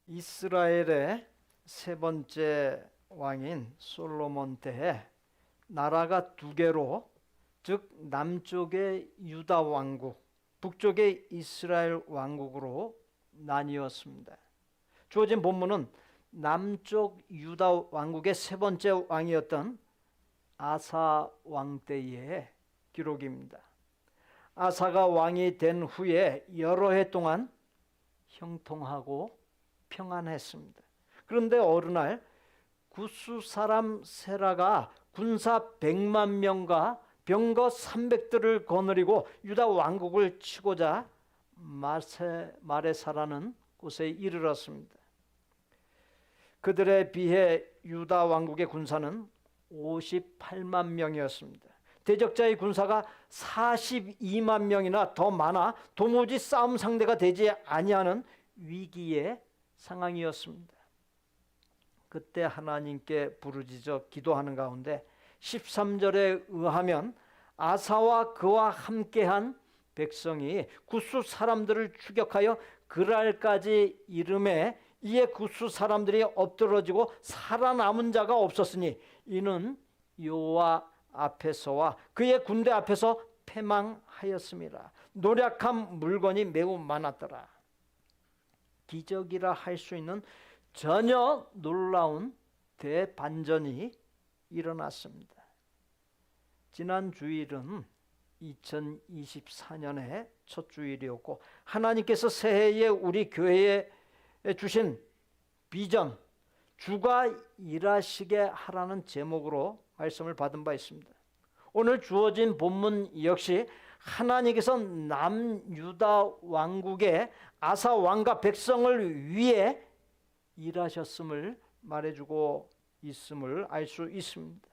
이스라엘의 세 번째 왕인 솔로몬 때에 나라가 두 개로, 즉 남쪽의 유다 왕국, 북쪽의 이스라엘 왕국으로 나뉘었습니다. 주어진 본문은 남쪽 유다 왕국의 세 번째 왕이었던 아사 왕 때의 기록입니다. 아사가 왕이 된 후에 여러 해 동안 형통하고 평안했습니다. 그런데 어느 날 구스 사람 세라가 군사 100만 명과 병거 300대를 거느리고 유다 왕국을 치고자 마레사라는 곳에 이르렀습니다. 그들에 비해 유다 왕국의 군사는 58만 명이었습니다. 대적자의 군사가 42만 명이나 더 많아 도무지 싸움 상대가 되지 아니하는 위기의 상황이었습니다. 그때 하나님께 부르짖어 기도하는 가운데 13절에 의하면 아사와 그와 함께한 백성이 굿수 사람들을 추격하여 그랄까지 이름에 이에 굿수 사람들이 엎드러지고 살아남은 자가 없었으니 이는 여호와 앞에서와 그의 군대 앞에서 패망하였습니다. 노략한 물건이 매우 많았더라. 기적이라 할 수 있는 전혀 놀라운 대반전이 일어났습니다. 지난 주일은 2024년의 첫 주일이었고 하나님께서 새해에 우리 교회에 주신 비전, 주가 일하시게 하라는 제목으로 말씀을 받은 바 있습니다. 오늘 주어진 본문 역시 하나님께서 남유다 왕국의 아사 왕과 백성을 위해 일하셨음을 말해주고 있음을 알 수 있습니다.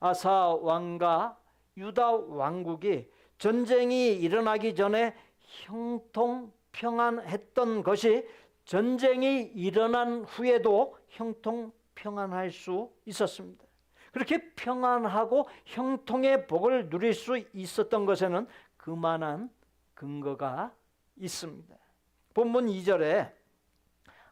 아사 왕과 유다 왕국이 전쟁이 일어나기 전에 형통평안했던 것이 전쟁이 일어난 후에도 형통평안할 수 있었습니다. 그렇게 평안하고 형통의 복을 누릴 수 있었던 것에는 그만한 근거가 있습니다. 본문 2절에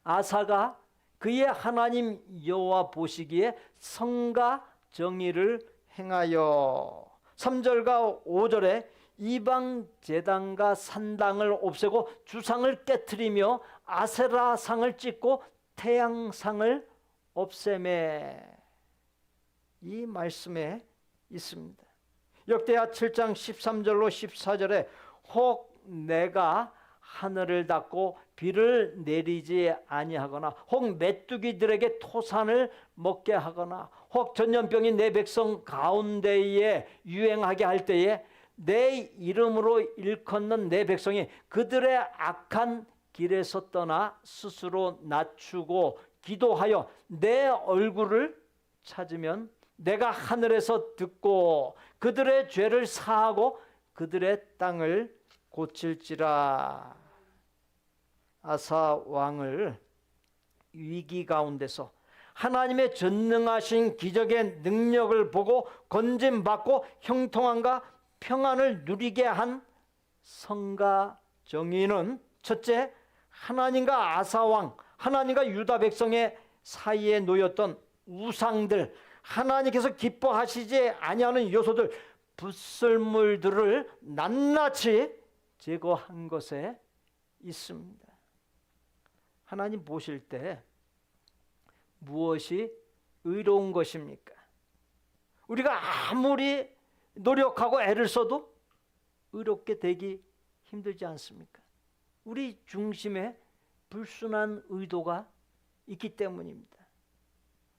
아사가 그의 하나님 여호와 보시기에 성과 정의를 행하여 3절과 5절에 이방 제단과 산당을 없애고 주상을 깨트리며 아세라상을 찢고 태양상을 없애매 이 말씀에 있습니다. 역대하 7장 13절로 14절에 혹 내가 하늘을 닫고 비를 내리지 아니하거나 혹 메뚜기들에게 토산을 먹게 하거나 혹 전염병이 내 백성 가운데에 유행하게 할 때에 내 이름으로 일컫는 내 백성이 그들의 악한 길에서 떠나 스스로 낮추고 기도하여 내 얼굴을 찾으면 내가 하늘에서 듣고 그들의 죄를 사하고 그들의 땅을 고칠지라. 아사 왕을 위기 가운데서 하나님의 전능하신 기적의 능력을 보고 건짐받고 형통함과 평안을 누리게 한 성가 정의는 첫째, 하나님과 아사 왕, 하나님과 유다 백성의 사이에 놓였던 우상들, 하나님께서 기뻐하시지 아니하는 요소들, 불순물들을 낱낱이 제거한 것에 있습니다. 하나님 보실 때 무엇이 의로운 것입니까? 우리가 아무리 노력하고 애를 써도 의롭게 되기 힘들지 않습니까? 우리 중심에 불순한 의도가 있기 때문입니다.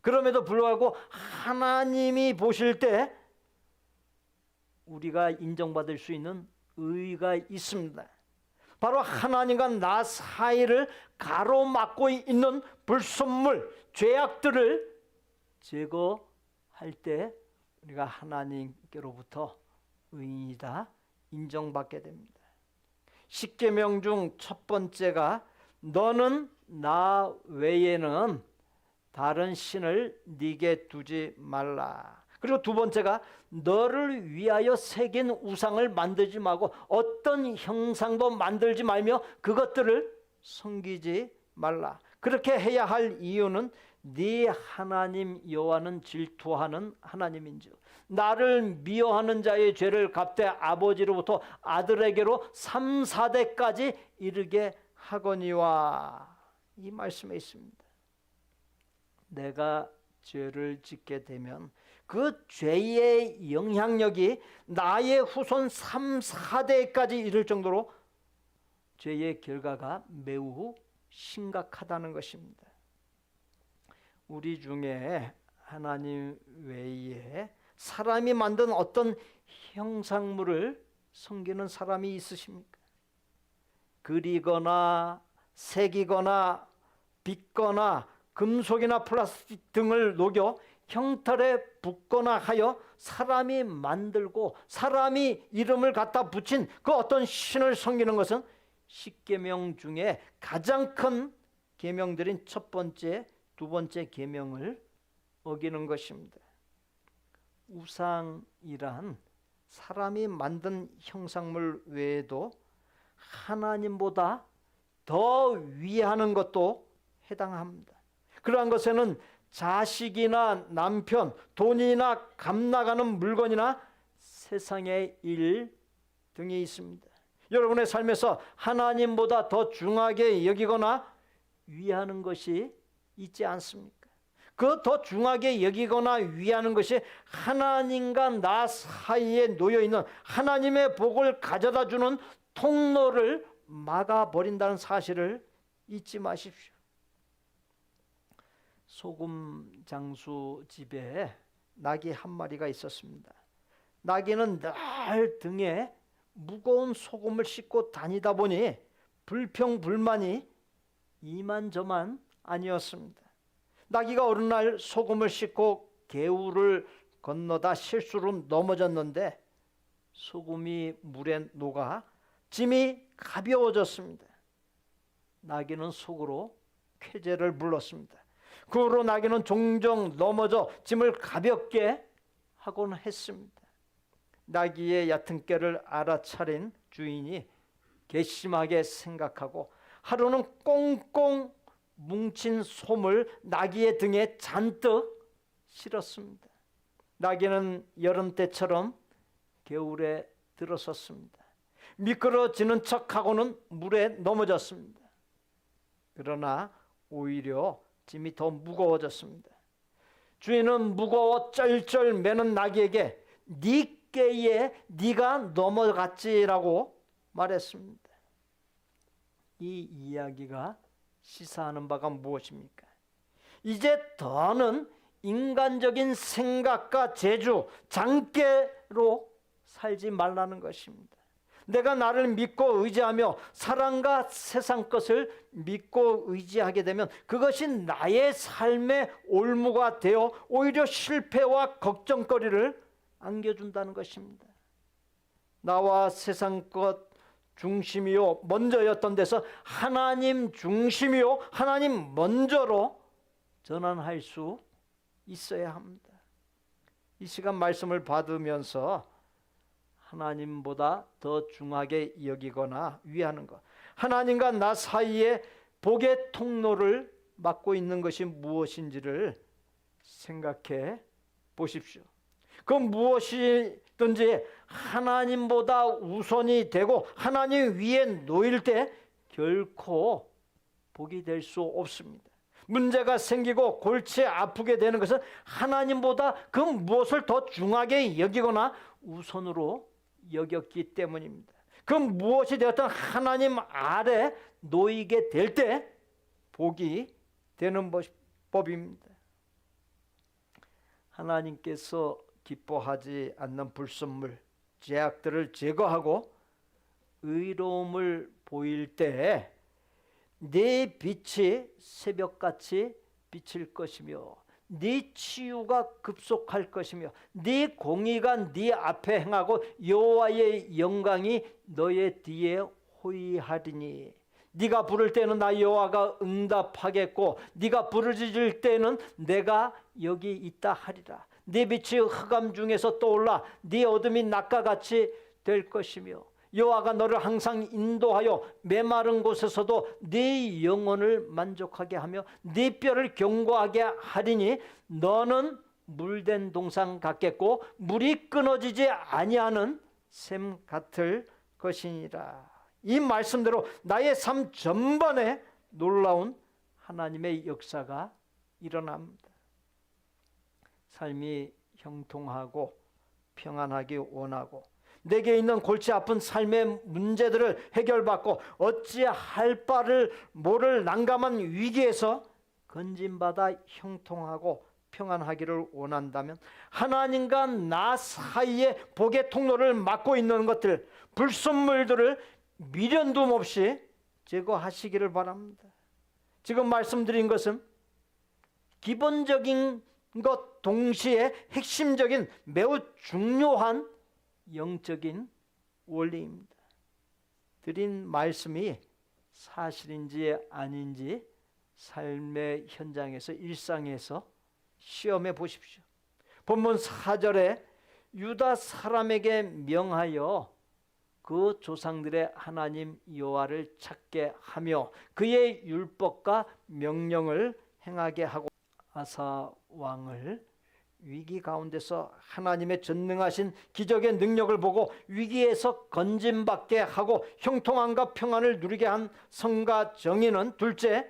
그럼에도 불구하고 하나님이 보실 때 우리가 인정받을 수 있는 의의가 있습니다. 바로 하나님과 나 사이를 가로막고 있는 불순물, 죄악들을 제거할 때 우리가 하나님께로부터 의인이다 인정받게 됩니다. 십계명 중 첫 번째가 너는 나 외에는 다른 신을 네게 두지 말라. 그리고 두 번째가 너를 위하여 새긴 우상을 만들지 말고 어떤 형상도 만들지 말며 그것들을 섬기지 말라. 그렇게 해야 할 이유는 네 하나님 여호와는 질투하는 하나님인즉 나를 미워하는 자의 죄를 갚되 아버지로부터 아들에게로 3, 4대까지 이르게 하거니와. 이 말씀에 있습니다. 내가 죄를 짓게 되면 그 죄의 영향력이 나의 후손 3, 4대까지 이를 정도로 죄의 결과가 매우 심각하다는 것입니다. 우리 중에 하나님 외에 사람이 만든 어떤 형상물을 섬기는 사람이 있으십니까? 그리거나 새기거나 빚거나 금속이나 플라스틱 등을 녹여 형탈에 붙거나 하여 사람이 만들고 사람이 이름을 갖다 붙인 그 어떤 신을 섬기는 것은 10계명 중에 가장 큰 계명들인 첫 번째, 두 번째 계명을 어기는 것입니다. 우상이란 사람이 만든 형상물 외에도 하나님보다 더 위하는 것도 해당합니다. 그러한 것에는 자식이나 남편, 돈이나 값나가는 물건이나 세상의 일 등이 있습니다. 여러분의 삶에서 하나님보다 더 중하게 여기거나 위하는 것이 있지 않습니까? 그 더 중하게 여기거나 위하는 것이 하나님과 나 사이에 놓여있는 하나님의 복을 가져다 주는 통로를 막아버린다는 사실을 잊지 마십시오. 소금 장수 집에 나귀 한 마리가 있었습니다. 나귀는 늘 등에 무거운 소금을 싣고 다니다 보니 불평불만이 이만저만 아니었습니다. 나귀가 어느 날 소금을 싣고 개울을 건너다 실수로 넘어졌는데 소금이 물에 녹아 짐이 가벼워졌습니다. 나귀는 속으로 쾌재를 불렀습니다. 그 후로 나귀는 종종 넘어져 짐을 가볍게 하곤 했습니다. 나귀의 얕은 꾀를 알아차린 주인이 괘씸하게 생각하고 하루는 꽁꽁 뭉친 솜을 나귀의 등에 잔뜩 실었습니다. 나귀는 여름 때처럼 겨울에 들어섰습니다. 미끄러지는 척하고는 물에 넘어졌습니다. 그러나 오히려 짐이 더 무거워졌습니다. 주인은 무거워 쩔쩔 매는 나귀에게 네 꾀에 네가 넘어갔지라고 말했습니다. 이 이야기가 시사하는 바가 무엇입니까? 이제 더는 인간적인 생각과 재주, 장깨로 살지 말라는 것입니다. 내가 나를 믿고 의지하며 사랑과 세상 것을 믿고 의지하게 되면 그것이 나의 삶의 올무가 되어 오히려 실패와 걱정거리를 안겨준다는 것입니다. 나와 세상 것 중심이요 먼저였던 데서 하나님 중심이요 하나님 먼저로 전환할 수 있어야 합니다. 이 시간 말씀을 받으면서 하나님보다 더 중하게 여기거나 위하는 것, 하나님과 나 사이에 복의 통로를 막고 있는 것이 무엇인지를 생각해 보십시오. 그 무엇이든지 하나님보다 우선이 되고 하나님 위에 놓일 때 결코 복이 될 수 없습니다. 문제가 생기고 골치 아프게 되는 것은 하나님보다 그 무엇을 더 중하게 여기거나 우선으로 여겼기 때문입니다. 그 무엇이 되었든 하나님 아래 놓이게 될 때 복이 되는 법입니다. 하나님께서 기뻐하지 않는 불순물, 죄악들을 제거하고 의로움을 보일 때 네 빛이 새벽같이 비칠 것이며 네 치유가 급속할 것이며 네 공의가 네 앞에 행하고 여호와의 영광이 너의 뒤에 호위하리니 네가 부를 때는 나 여호와가 응답하겠고 네가 부르짖을 때는 내가 여기 있다 하리라. 네 빛이 흑암 중에서 떠올라 네 어둠이 낮과 같이 될 것이며 여호와가 너를 항상 인도하여 메마른 곳에서도 네 영혼을 만족하게 하며 네 뼈를 견고하게 하리니 너는 물된 동산 같겠고 물이 끊어지지 아니하는 샘 같을 것이니라. 이 말씀대로 나의 삶 전반에 놀라운 하나님의 역사가 일어납니다. 삶이 형통하고 평안하기 원하고 내게 있는 골치 아픈 삶의 문제들을 해결받고 어찌할 바를 모를 난감한 위기에서 건진받아 형통하고 평안하기를 원한다면 하나님과 나 사이에 복의 통로를 막고 있는 것들, 불순물들을 미련둠 없이 제거하시기를 바랍니다. 지금 말씀드린 것은 기본적인 것 동시에 핵심적인 매우 중요한 영적인 원리입니다. 드린 말씀이 사실인지 아닌지 삶의 현장에서 일상에서 시험해 보십시오. 본문 4절에 유다 사람에게 명하여 그 조상들의 하나님 여호와를 찾게 하며 그의 율법과 명령을 행하게 하고 아사 왕을 위기 가운데서 하나님의 전능하신 기적의 능력을 보고 위기에서 건짐받게 하고 형통함과 평안을 누리게 한 성가 정의는 둘째,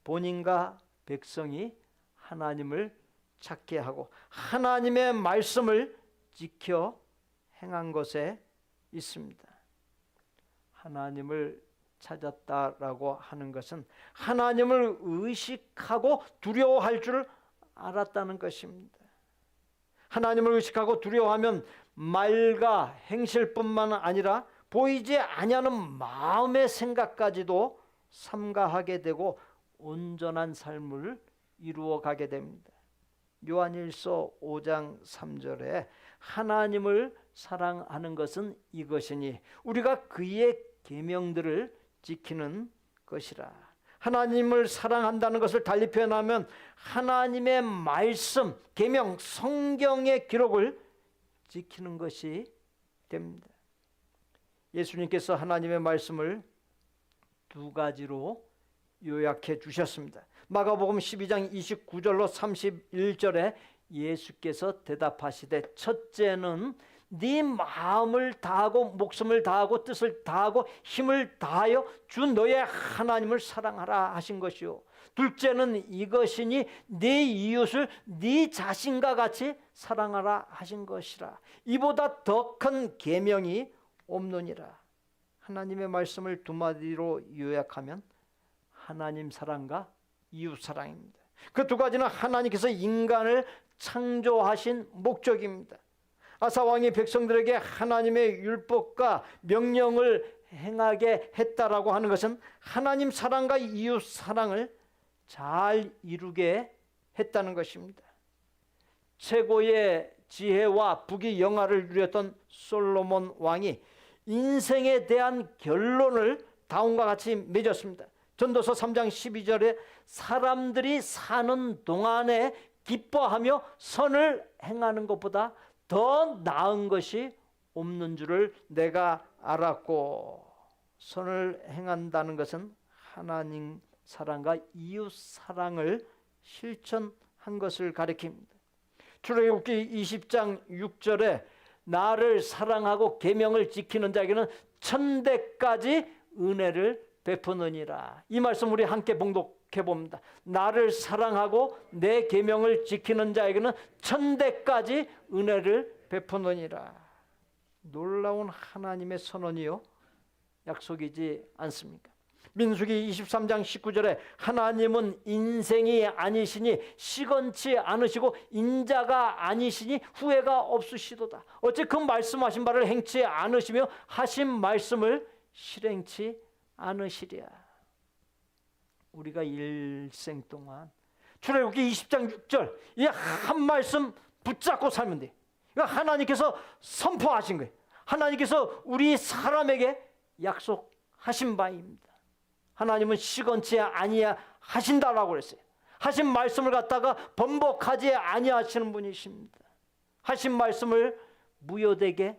본인과 백성이 하나님을 찾게 하고 하나님의 말씀을 지켜 행한 것에 있습니다. 하나님을 찾았다라고 하는 것은 하나님을 의식하고 두려워할 줄 알았다는 것입니다. 하나님을 의식하고 두려워하면 말과 행실뿐만 아니라 보이지 아니하는 마음의 생각까지도 삼가하게 되고 온전한 삶을 이루어 가게 됩니다. 요한일서 5장 3절에 하나님을 사랑하는 것은 이것이니 우리가 그의 계명들을 지키는 것이라. 하나님을 사랑한다는 것을 달리 표현하면 하나님의 말씀, 계명, 성경의 기록을 지키는 것이 됩니다. 예수님께서 하나님의 말씀을 두 가지로 요약해 주셨습니다. 마가복음 12장 29절로 31절에 예수께서 대답하시되 첫째는 네 마음을 다하고 목숨을 다하고 뜻을 다하고 힘을 다하여 주 너의 하나님을 사랑하라 하신 것이요. 둘째는 이것이니 네 이웃을 네 자신과 같이 사랑하라 하신 것이라. 이보다 더 큰 계명이 없느니라. 하나님의 말씀을 두 마디로 요약하면 하나님 사랑과 이웃 사랑입니다. 그 두 가지는 하나님께서 인간을 창조하신 목적입니다. 아사 왕이 백성들에게 하나님의 율법과 명령을 행하게 했다라고 하는 것은 하나님 사랑과 이웃 사랑을 잘 이루게 했다는 것입니다. 최고의 지혜와 부귀 영화를 누렸던 솔로몬 왕이 인생에 대한 결론을 다음과 같이 맺었습니다. 전도서 3장 12절에 사람들이 사는 동안에 기뻐하며 선을 행하는 것보다 더 나은 것이 없는 줄을 내가 알았고, 선을 행한다는 것은 하나님 사랑과 이웃 사랑을 실천한 것을 가리킵니다. 출애굽기 20장 6절에 나를 사랑하고 계명을 지키는 자에게는 천대까지 은혜를 베푸느니라. 이 말씀 우리 함께 봉독해 봅니다. 나를 사랑하고 내 계명을 지키는 자에게는 천대까지 은혜를 베푸느니라. 놀라운 하나님의 선언이요, 약속이지 않습니까? 민수기 23장 19절에 하나님은 인생이 아니시니 시건치 않으시고 인자가 아니시니 후회가 없으시도다. 어째 그 말씀하신 바를 행치 않으시며 하신 말씀을 실행치 않으시랴. 우리가 일생 동안 출애굽기 20장 6절 이 한 말씀 붙잡고 살면 돼. 이거 하나님께서 선포하신 거예요. 하나님께서 우리 사람에게 약속하신 바입니다. 하나님은 시건치 아니하신다라고 그랬어요. 하신 말씀을 갖다가 번복하지 아니하시는 분이십니다. 하신 말씀을 무효되게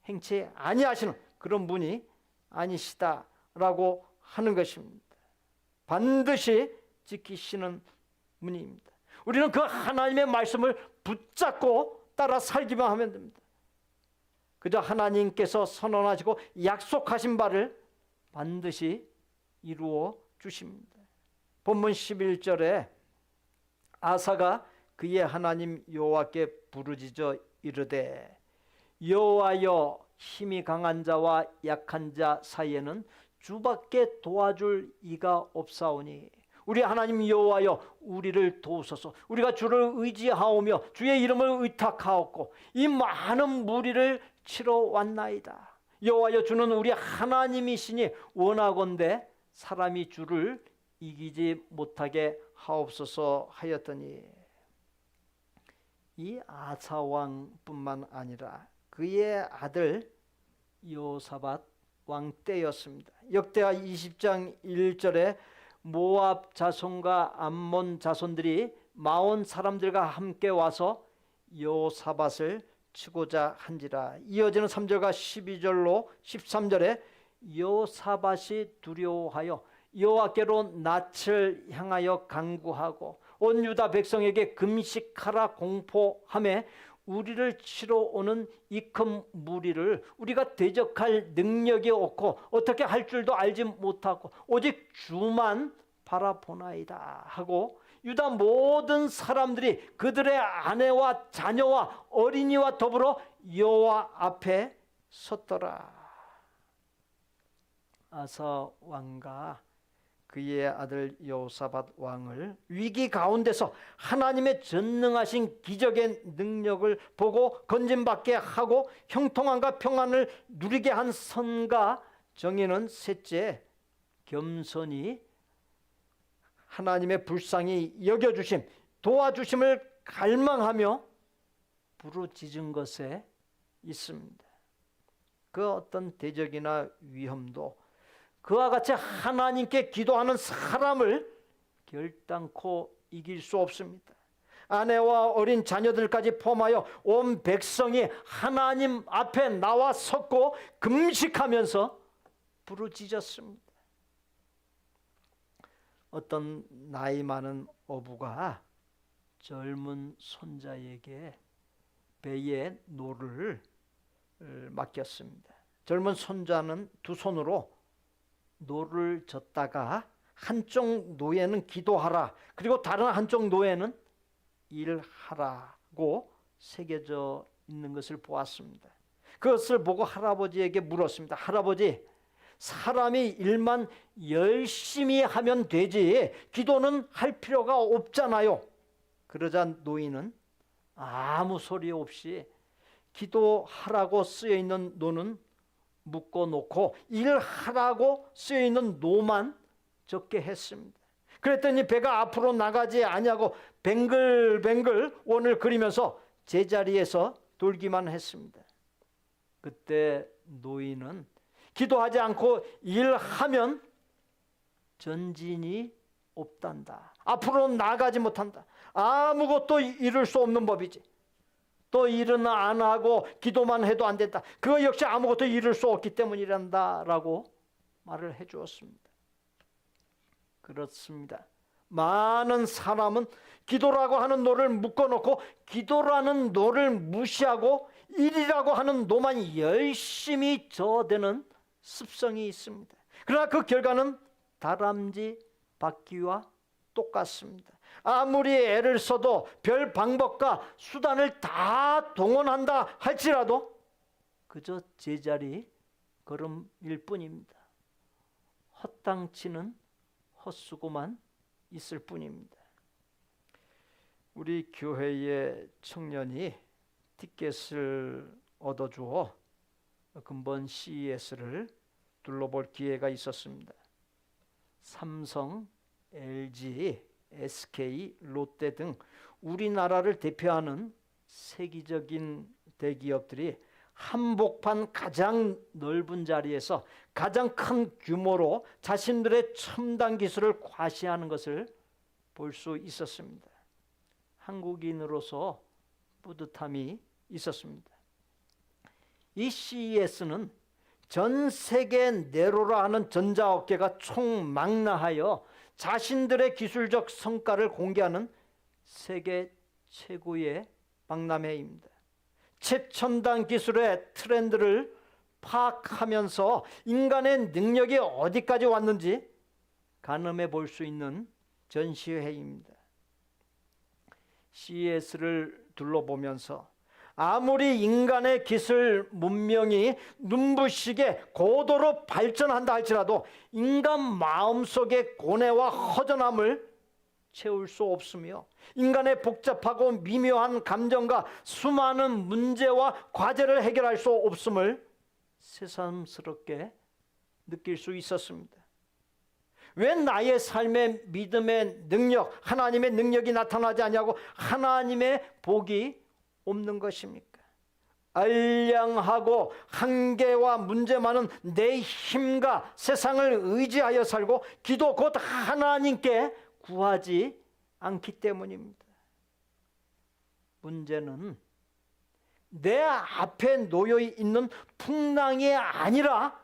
행치 아니하시는 그런 분이 아니시다라고 하는 것입니다. 반드시 지키시는 분입니다. 우리는 그 하나님의 말씀을 붙잡고 따라 살기만 하면 됩니다. 그저 하나님께서 선언하시고 약속하신 바를 반드시 이루어 주십니다. 본문 11절에 아사가 그의 하나님 여호와께 부르짖어 이르되 여호와여 힘이 강한 자와 약한 자 사이에는 주밖에 도와줄 이가 없사오니 우리 하나님 여호와여 우리를 도우소서. 우리가 주를 의지하오며 주의 이름을 의탁하옵고 이 많은 무리를 치러 왔나이다. 여호와여 주는 우리 하나님이시니 원하건대 사람이 주를 이기지 못하게 하옵소서 하였더니 이 아사 왕뿐만 아니라 그의 아들 여호사밧 왕 때였습니다. 역대하 20장 1절에 모압 자손과 암몬 자손들이 마온 사람들과 함께 와서 여호사밧을 치고자 한지라. 이어지는 3절과 12절로 13절에 여호사밧이 두려워하여 여호와께로 낯을 향하여 간구하고 온 유다 백성에게 금식하라 공포하며 우리를 치러 오는 이 큰 무리를 우리가 대적할 능력이 없고 어떻게 할 줄도 알지 못하고 오직 주만 바라보나이다 하고 유다 모든 사람들이 그들의 아내와 자녀와 어린이와 더불어 여호와 앞에 섰더라. 아사 왕과 그의 아들 여호사밧 왕을 위기 가운데서 하나님의 전능하신 기적의 능력을 보고 건짐받게 하고 형통함과 평안을 누리게 한 선가 정의는 셋째, 겸손히 하나님의 불쌍히 여겨주심, 도와주심을 갈망하며 부르짖은 것에 있습니다. 그 어떤 대적이나 위험도 그와 같이 하나님께 기도하는 사람을 결단코 이길 수 없습니다. 아내와 어린 자녀들까지 포함하여 온 백성이 하나님 앞에 나와 섰고 금식하면서 부르짖었습니다. 어떤 나이 많은 어부가 젊은 손자에게 배의 노를 맡겼습니다. 젊은 손자는 두 손으로 노를 젓다가 한쪽 노에는 기도하라, 그리고 다른 한쪽 노에는 일하라고 새겨져 있는 것을 보았습니다. 그것을 보고 할아버지에게 물었습니다. 할아버지, 사람이 일만 열심히 하면 되지 기도는 할 필요가 없잖아요. 그러자 노인은 아무 소리 없이 기도하라고 쓰여 있는 노는 묶어놓고 일하라고 쓰여있는 노만 적게 했습니다. 그랬더니 배가 앞으로 나가지 아니하고 뱅글뱅글 원을 그리면서 제자리에서 돌기만 했습니다. 그때 노인은 기도하지 않고 일하면 전진이 없단다. 앞으로 나가지 못한다. 아무것도 이룰 수 없는 법이지. 또 일은 안 하고 기도만 해도 안 된다. 그거 역시 아무것도 이룰 수 없기 때문이란다 라고 말을 해 주었습니다. 그렇습니다. 많은 사람은 기도라고 하는 노를 묶어놓고 기도라는 노를 무시하고 일이라고 하는 노만 열심히 저대는 습성이 있습니다. 그러나 그 결과는 다람쥐 바퀴와 똑같습니다. 아무리 애를 써도 별 방법과 수단을 다 동원한다 할지라도 그저 제자리 걸음일 뿐입니다. 헛당치는 헛수고만 있을 뿐입니다. 우리 교회의 청년이 티켓을 얻어주어 근본 CES를 둘러볼 기회가 있었습니다. 삼성, LG, SK, 롯데 등 우리나라를 대표하는 세계적인 대기업들이 한복판 가장 넓은 자리에서 가장 큰 규모로 자신들의 첨단 기술을 과시하는 것을 볼 수 있었습니다. 한국인으로서 뿌듯함이 있었습니다. 이 CES는 전 세계 네로라 하는 전자업계가 총망라하여 자신들의 기술적 성과를 공개하는 세계 최고의 박람회입니다. 최첨단 기술의 트렌드를 파악하면서 인간의 능력이 어디까지 왔는지 가늠해 볼 수 있는 전시회입니다. CES를 둘러보면서 아무리 인간의 기술 문명이 눈부시게 고도로 발전한다 할지라도 인간 마음속의 고뇌와 허전함을 채울 수 없으며 인간의 복잡하고 미묘한 감정과 수많은 문제와 과제를 해결할 수 없음을 새삼스럽게 느낄 수 있었습니다. 왜 나의 삶의 믿음의 능력, 하나님의 능력이 나타나지 않냐고 하나님의 복이 없는 것입니까? 알량하고 한계와 문제 많은 내 힘과 세상을 의지하여 살고 기도 곧 하나님께 구하지 않기 때문입니다. 문제는 내 앞에 놓여 있는 풍랑이 아니라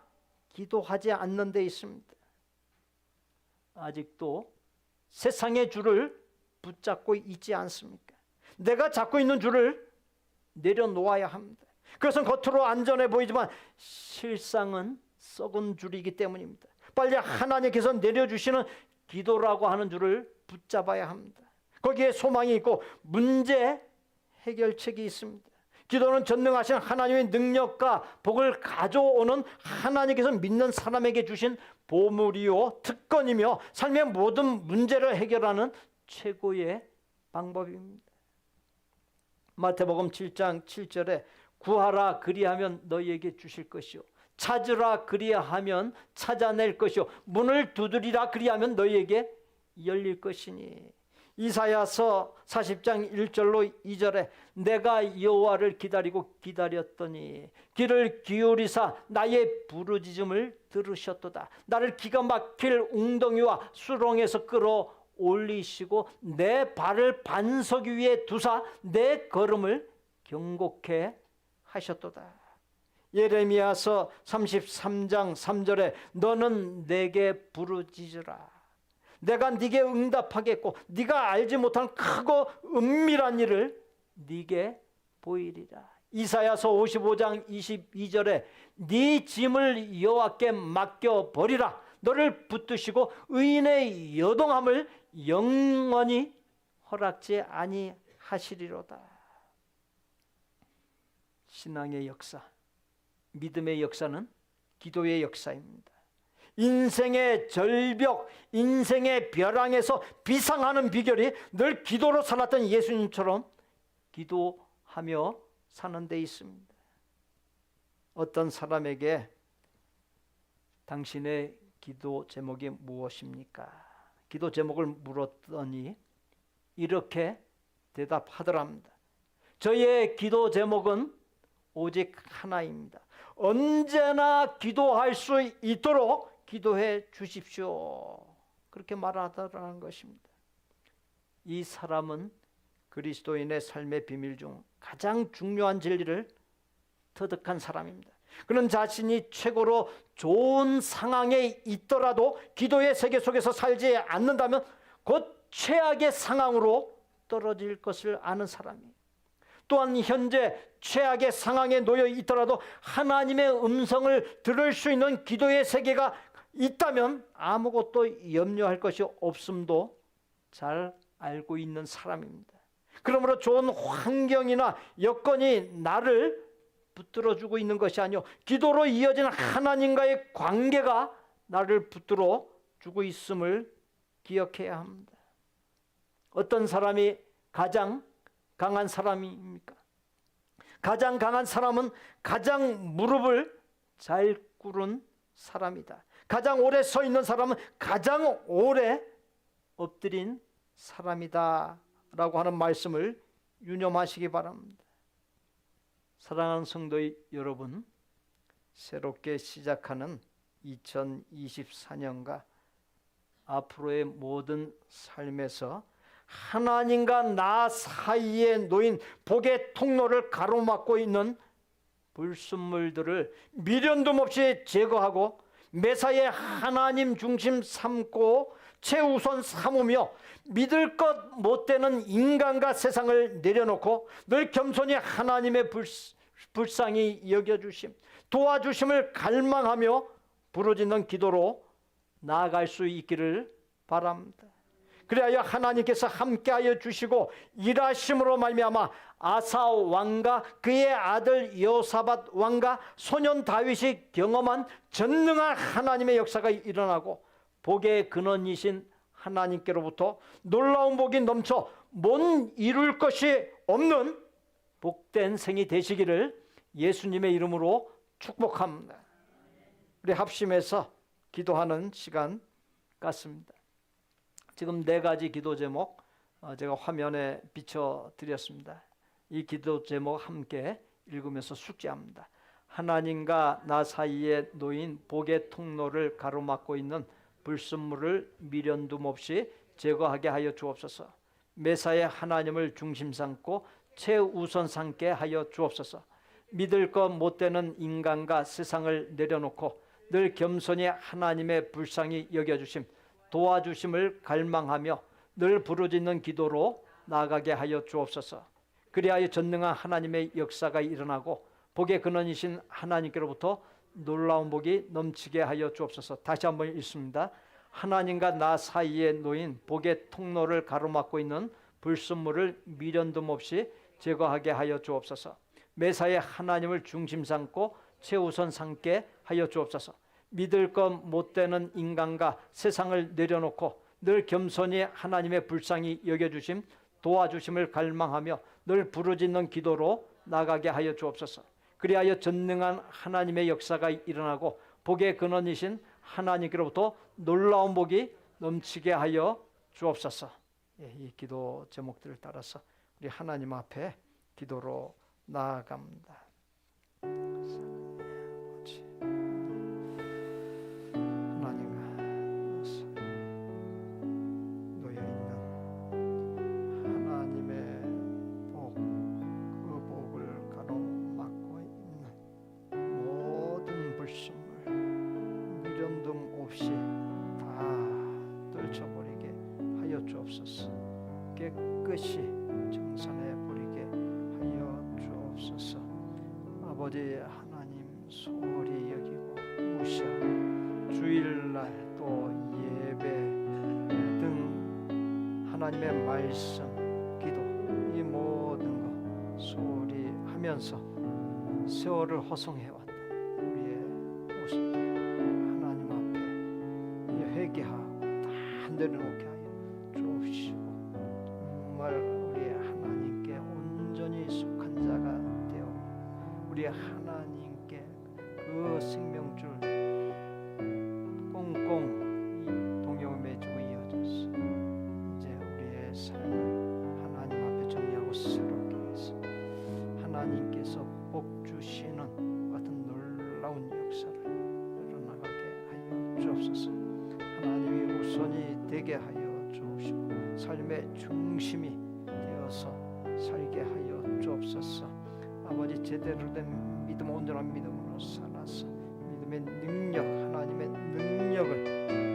기도하지 않는 데 있습니다. 아직도 세상의 줄을 붙잡고 있지 않습니까? 내가 잡고 있는 줄을 내려놓아야 합니다. 그것은 겉으로 안전해 보이지만 실상은 썩은 줄이기 때문입니다. 빨리 하나님께서 내려주시는 기도라고 하는 줄을 붙잡아야 합니다. 거기에 소망이 있고 문제 해결책이 있습니다. 기도는 전능하신 하나님의 능력과 복을 가져오는 하나님께서 믿는 사람에게 주신 보물이요 특권이며 삶의 모든 문제를 해결하는 최고의 방법입니다. 마태복음 7장 7절에 구하라 그리하면 너희에게 주실 것이요 찾으라 그리하면 찾아낼 것이요 문을 두드리라 그리하면 너희에게 열릴 것이니. 이사야서 40장 1절로 2절에 내가 여호와를 기다리고 기다렸더니 귀를 기울이사 나의 부르짖음을 들으셨도다. 나를 기가 막힐 웅덩이와 수렁에서 끌어 올리시고 내 발을 반석 위에 두사 내 걸음을 경고케 하셨도다. 예레미야서 33장 3절에 너는 내게 부르짖으라. 내가 네게 응답하겠고 네가 알지 못한 크고 은밀한 일을 네게 보이리라. 이사야서 55장 22절에 네 짐을 여호와께 맡겨 버리라. 너를 붙드시고 의인의 여동함을 영원히 허락지 아니하시리로다. 신앙의 역사, 믿음의 역사는 기도의 역사입니다. 인생의 절벽, 인생의 벼랑에서 비상하는 비결이 늘 기도로 살았던 예수님처럼 기도하며 사는 데 있습니다. 어떤 사람에게 당신의 기도 제목이 무엇입니까? 기도 제목을 물었더니 이렇게 대답하더랍니다. 저의 기도 제목은 오직 하나입니다. 언제나 기도할 수 있도록 기도해 주십시오. 그렇게 말하더라는 것입니다. 이 사람은 그리스도인의 삶의 비밀 중 가장 중요한 진리를 터득한 사람입니다. 그는 자신이 최고로 좋은 상황에 있더라도 기도의 세계 속에서 살지 않는다면 곧 최악의 상황으로 떨어질 것을 아는 사람이에요. 또한 현재 최악의 상황에 놓여 있더라도 하나님의 음성을 들을 수 있는 기도의 세계가 있다면 아무것도 염려할 것이 없음도 잘 알고 있는 사람입니다. 그러므로 좋은 환경이나 여건이 나를 붙들어주고 있는 것이 아니요 기도로 이어진 하나님과의 관계가 나를 붙들어주고 있음을 기억해야 합니다. 어떤 사람이 가장 강한 사람입니까? 가장 강한 사람은 가장 무릎을 잘 꿇은 사람이다. 가장 오래 서 있는 사람은 가장 오래 엎드린 사람이다 라고 하는 말씀을 유념하시기 바랍니다. 사랑하는 성도 여러분, 새롭게 시작하는 2024년과 앞으로의 모든 삶에서 하나님과 나 사이에 놓인 복의 통로를 가로막고 있는 불순물들을 미련도 없이 제거하고 매사에 하나님 중심 삼고 최우선 삼으며 믿을 것 못되는 인간과 세상을 내려놓고 늘 겸손히 하나님의 불쌍히 여겨주심 도와주심을 갈망하며 부르짖는 기도로 나아갈 수 있기를 바랍니다. 그리하여 하나님께서 함께하여 주시고 일하심으로 말미암아 아사 왕과 그의 아들 여호사밧 왕과 소년 다윗이 경험한 전능한 하나님의 역사가 일어나고 복의 근원이신 하나님께로부터 놀라운 복이 넘쳐 못 이룰 것이 없는 복된 생이 되시기를 예수님의 이름으로 축복합니다. 우리 합심해서 기도하는 시간 갖습니다. 지금 4가지 기도 제목 제가 화면에 비춰드렸습니다. 이 기도 제목 함께 읽으면서 숙지합니다. 하나님과 나 사이에 놓인 복의 통로를 가로막고 있는 불순물을 미련둠 없이 제거하게 하여 주옵소서. 매사에 하나님을 중심 삼고 최우선 삼게 하여 주옵소서. 믿을 것 못되는 인간과 세상을 내려놓고 늘 겸손히 하나님의 불쌍히 여겨주심, 도와주심을 갈망하며 늘 부르짖는 기도로 나아가게 하여 주옵소서. 그리하여 전능한 하나님의 역사가 일어나고 복의 근원이신 하나님께로부터 놀라운 복이 넘치게 하여 주옵소서. 다시 한번 읽습니다. 하나님과 나 사이에 놓인 복의 통로를 가로막고 있는 불순물을 미련둠 없이 제거하게 하여 주옵소서. 매사에 하나님을 중심 삼고 최우선 삼게 하여 주옵소서. 믿을 것 못되는 인간과 세상을 내려놓고 늘 겸손히 하나님의 불쌍히 여겨주심, 도와주심을 갈망하며 늘 부르짖는 기도로 나가게 하여 주옵소서. 그리하여 전능한 하나님의 역사가 일어나고 복의 근원이신 하나님께로부터 놀라운 복이 넘치게 하여 주옵소서. 이 기도 제목들을 따라서 우리 하나님 앞에 기도로 나아갑니다. 하나님과 놓여있는 하나님의 복, 그 복을 가로막고 있는 모든 불순물 미련둠 없이 다 떨쳐버리게 하여 주옵소서. 깨끗이 정산해 버리게 하여 주옵소서. 아버지 하나님 소홀히 여기고 무시하고 주일날 또 예배 등 하나님의 말씀, 기도 이 모든 거 소홀히 하면서 세월을 허송해왔던 우리의 모습들 하나님 앞에 회개하고 다 내려놓게 하여 주옵시고 정말 우리 하나님께 온전히 속한 자가 되어 우리 하나님께 그 생명줄 꽁꽁 동역을 맺고 이어져서 이제 우리의 삶을 하나님 앞에 정리하고 새롭게 해서 하나님께서 복 주시는 같은 놀라운 역사를 일어나가게 하여 주옵소서. 하나님이 우선이 되게 하여 주옵시고 삶의 중심이 되어서 살게 하여 주옵소서. 아버지 제대로 된 믿음, 온전한 믿음으로 살아서 믿음의 능력, 하나님의 능력을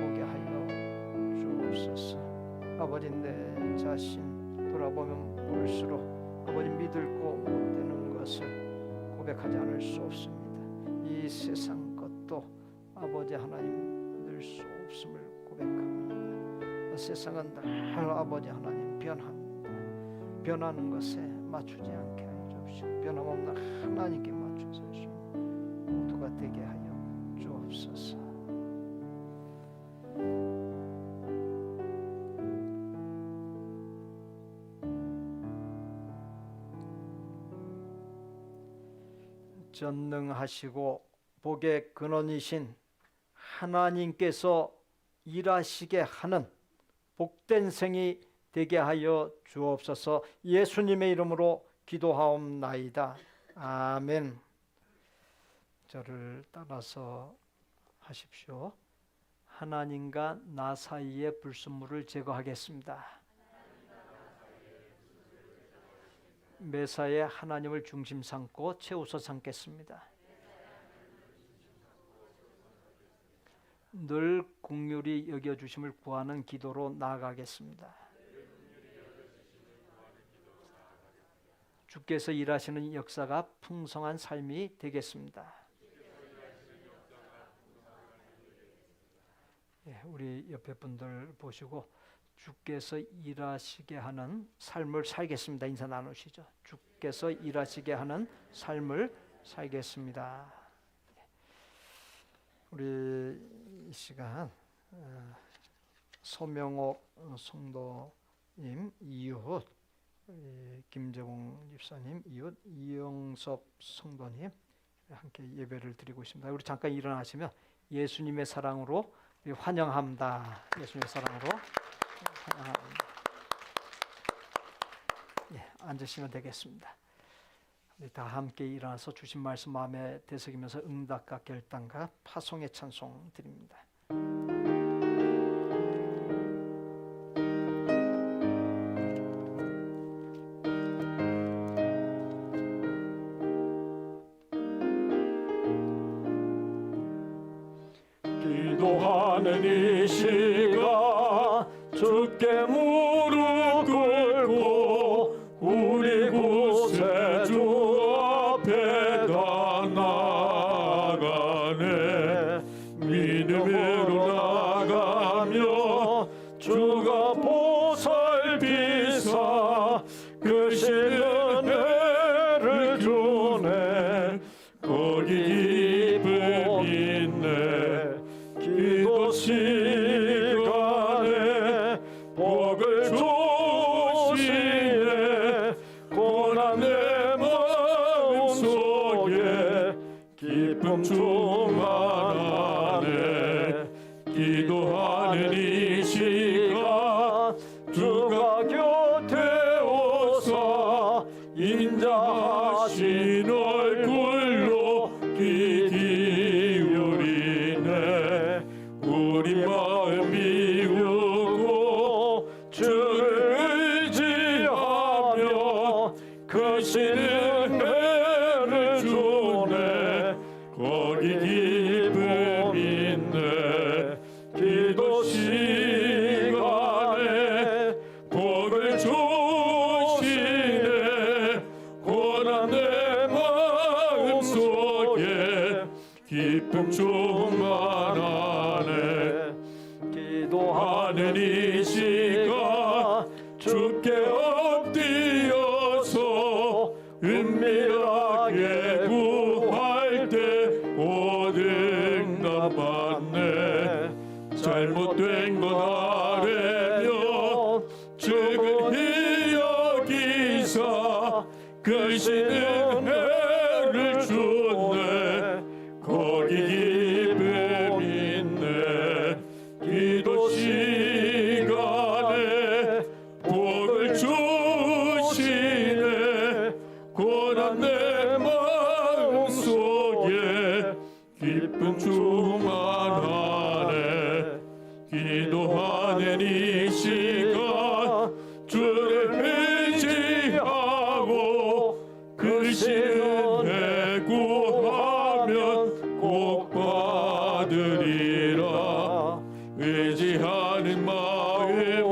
보게 하여 주옵소서. 아버지 내 자신 돌아보면 볼수록 아버지 믿을 거 못되는 것을 고백하지 않을 수 없습니다. 이 세상 것도 아버지 하나님 늘 수 없음을 고백합니다. 세상은 늘 아버지 하나님 변합니다. 변하는 것에 맞추지 않게 하여 주옵시고 변함없는 하나님께 맞춰서 모두가 되게 하여 주옵소서. 전능하시고 복의 근원이신 하나님께서 일하시게 하는 복된 생이 되게 하여 주옵소서. 예수님의 이름으로 기도하옵나이다. 아멘. 저를 따라서 하십시오. 하나님과 나 사이의 불순물을 제거하겠습니다. 매사에 하나님을 중심 삼고 최우선 삼겠습니다. 늘 긍휼히 여겨주심을 구하는 기도로 나아가겠습니다. 주께서 일하시는 역사가 풍성한 삶이 되겠습니다. 우리 옆에 분들 보시고 주께서 일하시게 하는 삶을 살겠습니다. 인사 나누시죠. 주께서 일하시게 하는 삶을 살겠습니다. 우리 이 시간 소명옥 성도님 이웃, 김재봉 집사님 이웃, 이영섭 성도님 함께 예배를 드리고 있습니다. 우리 잠깐 일어나시면 예수님의 사랑으로 환영합니다. 예수님의 사랑으로 환영합니다. 앉으시면 되겠습니다. 우리 다 함께 일어나서 주신 말씀 마음에 되새기면서 응답과 결단과 파송의 찬송 드립니다. 기도하는 이 시간 주께 무릎 꿇고 우리 구세주 앞에 다 나가네. 믿음으로 나가며 주가 보살피사 그 은혜를 주네. 거기 기쁨 있네. 기도 시간에 복을 주시네. 고난 내 마음속에 기쁨 충만하네. 기도하는 이 시간 주가 곁에 오사 인자하신 얼굴로 귀 기울이네. 우리 마음 비우고 주를 의지하며 크신 은혜를 주네. 거기 기쁨 있네. 기도 시간에 복을 주시네. 고난 내 마음 속에 기쁨 충만하네. 기도하는 이 시간 주께 엎드려서 은밀하게 구할 때 오등답 받네. 잘못된 것 아뢰며 주를 여기사 크신 은혜를 주네. 거기 기쁨 있네. 기도 시간에 복을 주시네. 고난 내 마음 속에 기쁨 충만하네. 기도하는 이 시간 주를 의지하고 크신 은혜 구하면 꼭 받으리라. 의지하는 마음에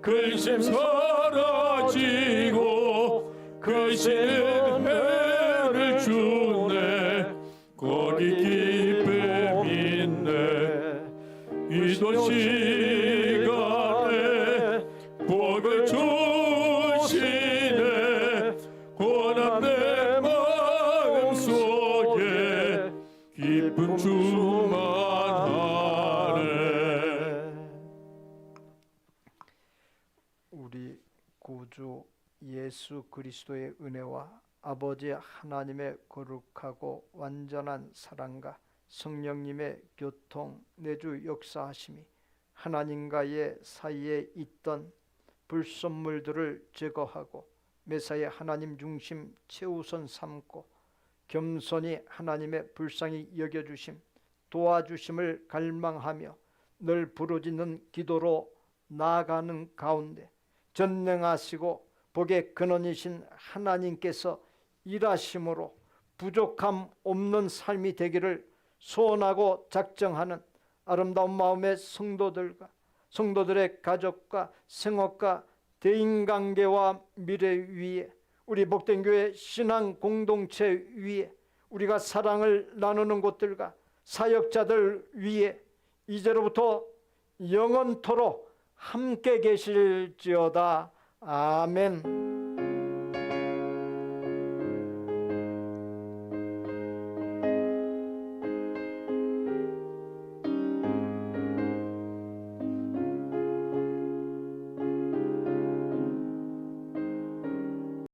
근심 사라지고 크신 은혜를 주네. 거기 기쁨 있네. 기도 시간에 복을 주시네. 고난 내 마음 속에 기쁨 충만하네. 우리 구주 예수 그리스도의 은혜와 아버지 하나님의 거룩하고 완전한 사랑과 성령님의 교통 내주 역사하심이 하나님과의 사이에 있던 불순물들을 제거하고 매사에 하나님 중심 최우선 삼고 겸손히 하나님의 불쌍히 여겨주심 도와주심을 갈망하며 늘 부르짖는 기도로 나아가는 가운데 전능하시고 복의 근원이신 하나님께서 일하심으로 부족함 없는 삶이 되기를 소원하고 작정하는 아름다운 마음의 성도들과 성도들의 가족과 생업과 대인관계와 미래 위에 우리 복된 교회 신앙 공동체 위에 우리가 사랑을 나누는 곳들과 사역자들 위에 이제로부터 영원토록 함께 계실지어다. 아멘.